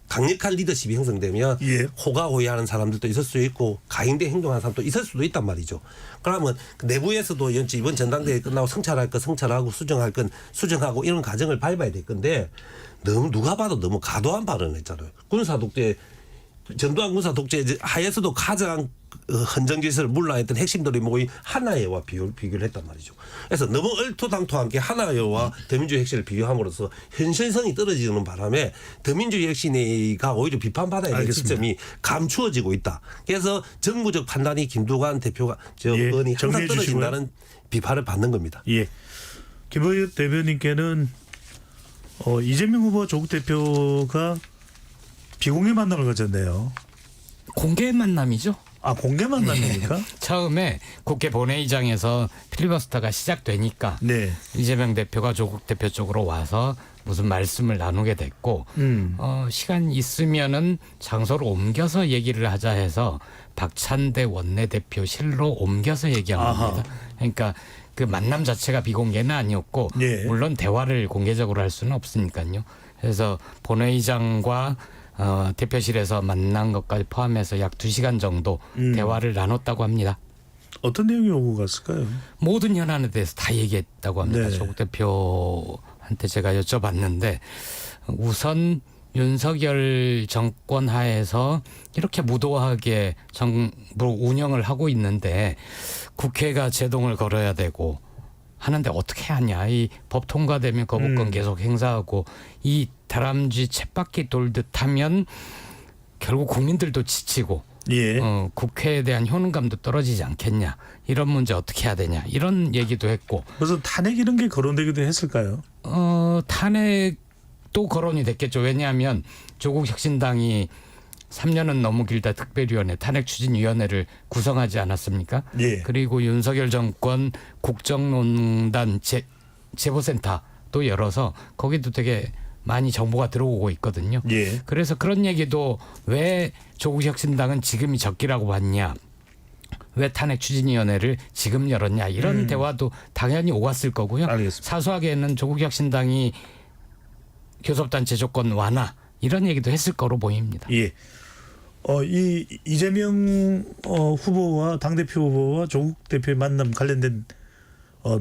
강력한 리더십이 형성되면 예. 호가호위하는 사람들도 있을 수 있고 가인대 행동하는 사람도 있을 수도 있단 말이죠. 그러면 내부에서도 이번 전당대회 끝나고 성찰할 건 성찰하고 수정할 건 수정하고 이런 과정을 밟아야 될 건데 너무 누가 봐도 너무 과도한 발언을 했잖아요. 군사독재 전두환 군사독재 하에서도 가장 헌정질서를 물러했던 핵심들이 모인 하나회와 비교를 했단 말이죠. 그래서 너무 얼토당토한 게 하나회와 더민주 혁신을 비교함으로써 현실성이 떨어지는 바람에 더민주 혁신회가 오히려 비판받아야 될 시점이 감추어지고 있다. 그래서 정무적 판단이 김두관 대표가 의원이 항상 정리해 떨어진다는 비판을 받는 겁니다. 예. 김의겸 대변인께는 이재명 후보 조국 대표가 비공개 만남을 가졌네요. 공개 만남이죠. 아, 공개 만남입니까? 처음에 국회 본회의장에서 필리버스터가 시작되니까 네. 이재명 대표가 조국 대표 쪽으로 와서 무슨 말씀을 나누게 됐고 시간 있으면은 장소를 옮겨서 얘기를 하자 해서 박찬대 원내대표실로 옮겨서 얘기한 겁니다. 그러니까 그 만남 자체가 비공개는 아니었고 예. 물론 대화를 공개적으로 할 수는 없으니까요. 그래서 본회의장과 대표실에서 만난 것까지 포함해서 약 2시간 정도 대화를 나눴다고 합니다. 어떤 내용이 오고 갔을까요? 모든 현안에 대해서 다 얘기했다고 합니다. 네. 조국 대표한테 제가 여쭤봤는데 우선 윤석열 정권 하에서 이렇게 무도하게 정부 운영을 하고 있는데 국회가 제동을 걸어야 되고 하는데 어떻게 하냐. 이 법 통과되면 거부권 계속 행사하고 이 다람쥐 쳇바퀴 돌듯 하면 결국 국민들도 지치고 예. 국회에 대한 효능감도 떨어지지 않겠냐. 이런 문제 어떻게 해야 되냐. 이런 얘기도 했고. 그래서 탄핵 이런 게 거론되기도 했을까요? 탄핵도 거론이 됐겠죠. 왜냐하면 조국 혁신당이 3년은 너무 길다 특별위원회 탄핵추진위원회를 구성하지 않았습니까? 예. 그리고 윤석열 정권 국정농단 제보센터도 열어서 거기도 되게 많이 정보가 들어오고 있거든요. 예. 그래서 그런 얘기도 왜 조국 혁신당은 지금이 적기라고 봤냐. 왜 탄핵추진위원회를 지금 열었냐. 이런 대화도 당연히 오갔을 거고요. 알겠습니다. 사소하게는 조국 혁신당이 교섭단체 조건 완화 이런 얘기도 했을 거로 보입니다. 예. 이 이재명 후보와 당대표 후보와 조국 대표의 만남 관련된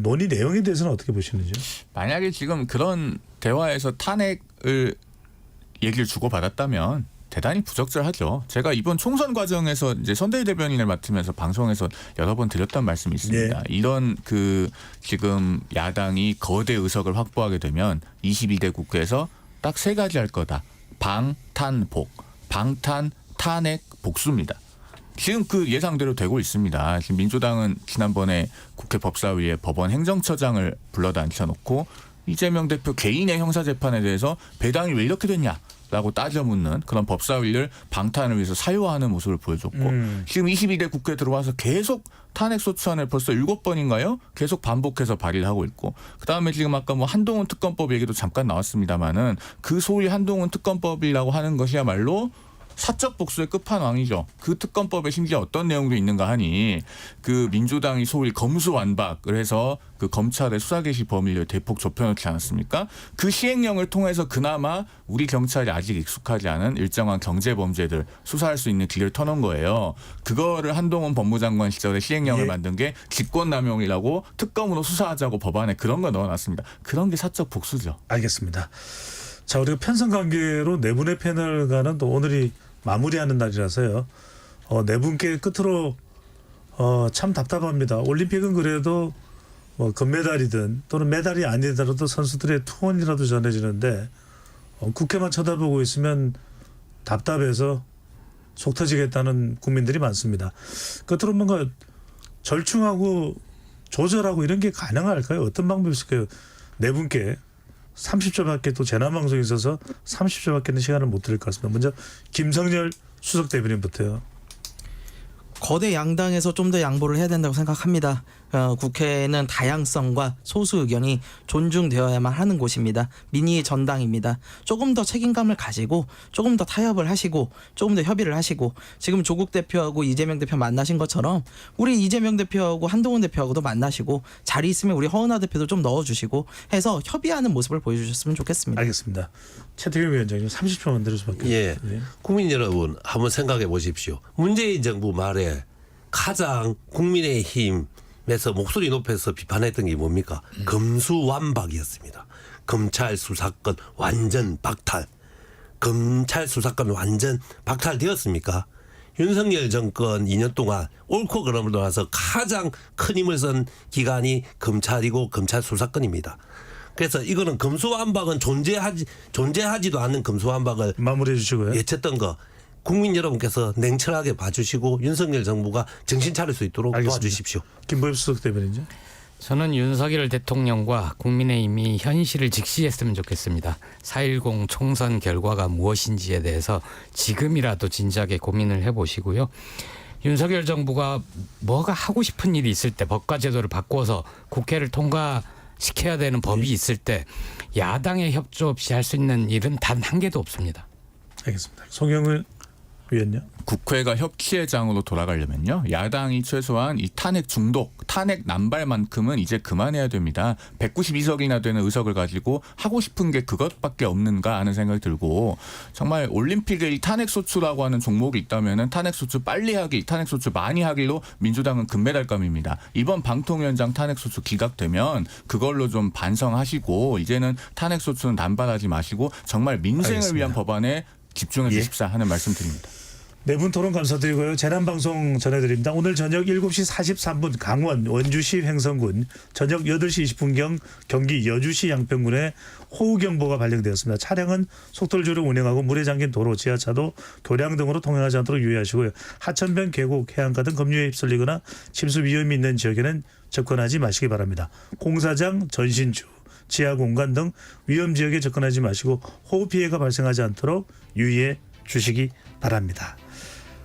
논의 내용에 대해서는 어떻게 보시는지요? 만약에 지금 그런 대화에서 탄핵을 얘기를 주고받았다면 대단히 부적절하죠. 제가 이번 총선 과정에서 이제 선대위 대변인을 맡으면서 방송에서 여러 번 드렸던 말씀이 있습니다. 네. 이런 지금 야당이 거대 의석을 확보하게 되면 22대 국회에서 딱 3가지 할 거다. 방탄복, 방탄, 탄핵, 복수입니다. 지금 그 예상대로 되고 있습니다. 지금 민주당은 지난번에 국회 법사위에 법원 행정처장을 불러다 앉혀놓고 이재명 대표 개인의 형사재판에 대해서 배당이 왜 이렇게 됐냐라고 따져 묻는 그런 법사위를 방탄을 위해서 사유화하는 모습을 보여줬고 지금 22대 국회에 들어와서 계속 탄핵소추안을 벌써 7번인가요? 계속 반복해서 발의를 하고 있고 그다음에 지금 아까 뭐 한동훈 특검법 얘기도 잠깐 나왔습니다마는 그 소위 한동훈 특검법이라고 하는 것이야말로 사적 복수의 끝판왕이죠. 그 특검법에 심지어 어떤 내용도 있는가 하니 그 민주당이 소위 검수완박을 해서 그 검찰의 수사 개시 범위를 대폭 좁혀놓지 않았습니까? 그 시행령을 통해서 그나마 우리 경찰이 아직 익숙하지 않은 일정한 경제 범죄들 수사할 수 있는 길을 터놓은 거예요. 그거를 한동훈 법무장관 시절에 시행령을 만든 게 직권남용이라고 특검으로 수사하자고 법안에 그런 거 넣어놨습니다. 그런 게 사적 복수죠. 알겠습니다. 자, 우리가 편성 관계로 네 분의 패널과는 또 오늘이 마무리하는 날이라서요. 네 분께 끝으로 참 답답합니다. 올림픽은 그래도 뭐 금메달이든 또는 메달이 아니더라도 선수들의 투혼이라도 전해지는데 국회만 쳐다보고 있으면 답답해서 속 터지겠다는 국민들이 많습니다. 끝으로 뭔가 절충하고 조절하고 이런 게 가능할까요? 어떤 방법이 있을까요? 네 분께 30초밖에 또 재난방송에 있어서 30초밖에는 시간을 못 드릴 것 같습니다. 먼저 김성열 수석 대변인부터요. 거대 양당에서 좀 더 양보를 해야 된다고 생각합니다. 국회는 다양성과 소수 의견이 존중되어야만 하는 곳입니다. 민의의 전당입니다. 조금 더 책임감을 가지고 조금 더 타협을 하시고 조금 더 협의를 하시고 지금 조국 대표하고 이재명 대표 만나신 것처럼 우리 이재명 대표하고 한동훈 대표하고도 만나시고 자리 있으면 우리 허은하 대표도 좀 넣어주시고 해서 협의하는 모습을 보여주셨으면 좋겠습니다. 알겠습니다. 최태경 위원장님 30초 만들어 수밖에 예. 없습니다. 예. 국민 여러분 한번 생각해 보십시오. 문재인 정부 말에 가장 국민의힘에서 목소리 높여서 비판했던 게 뭡니까? 검수완박이었습니다. 검찰 수사권 완전 박탈. 검찰 수사권 완전 박탈되었습니까? 윤석열 정권 2년 동안 옳고 그름을 떠나서 가장 큰 힘을 쓴 기관이 검찰이고 검찰 수사권입니다. 그래서 이거는 검수완박은 존재하지도 않는 검수완박을 마무리해 주시고요. 예쳤던 거 국민 여러분께서 냉철하게 봐주시고 윤석열 정부가 정신 차릴 수 있도록 알겠습니다. 도와주십시오. 김보엽 수석 대변인요. 저는 윤석열 대통령과 국민의힘이 현실을 직시했으면 좋겠습니다. 4.10 총선 결과가 무엇인지에 대해서 지금이라도 진지하게 고민을 해보시고요. 윤석열 정부가 뭐가 하고 싶은 일이 있을 때 법과 제도를 바꿔서 국회를 통과시켜야 되는 법이 있을 때 야당의 협조 없이 할 수 있는 일은 단 한 개도 없습니다. 알겠습니다. 송영을 위원요. 국회가 협치의 장으로 돌아가려면요. 야당이 최소한 이 탄핵 중독, 탄핵 남발만큼은 이제 그만해야 됩니다. 192석이나 되는 의석을 가지고 하고 싶은 게 그것밖에 없는가 하는 생각이 들고 정말 올림픽에 이 탄핵소추라고 하는 종목이 있다면 탄핵소추 빨리 하기, 탄핵소추 많이 하기로 민주당은 금메달감입니다. 이번 방통위원장 탄핵소추 기각되면 그걸로 좀 반성하시고 이제는 탄핵소추는 남발하지 마시고 정말 민생을 알겠습니다. 위한 법안에 집중해 주십사 하는 말씀 드립니다. 네 분 토론 감사드리고요. 재난방송 전해드립니다. 오늘 저녁 7시 43분 강원 원주시 횡성군, 저녁 8시 20분경 경기 여주시 양평군에 호우경보가 발령되었습니다. 차량은 속도를 줄여 운행하고 물에 잠긴 도로, 지하차도, 교량 등으로 통행하지 않도록 유의하시고요. 하천변, 계곡, 해안가 등 급류에 휩쓸리거나 침수 위험이 있는 지역에는 접근하지 마시기 바랍니다. 공사장, 전신주, 지하 공간 등 위험 지역에 접근하지 마시고 호우 피해가 발생하지 않도록 유의해 주시기 바랍니다.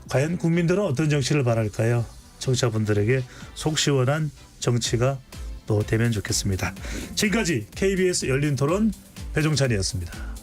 과연 국민들은 어떤 정치를 바랄까요? 청취자분들에게 속 시원한 정치가 또 되면 좋겠습니다. 지금까지 KBS 열린 토론 배종찬이었습니다.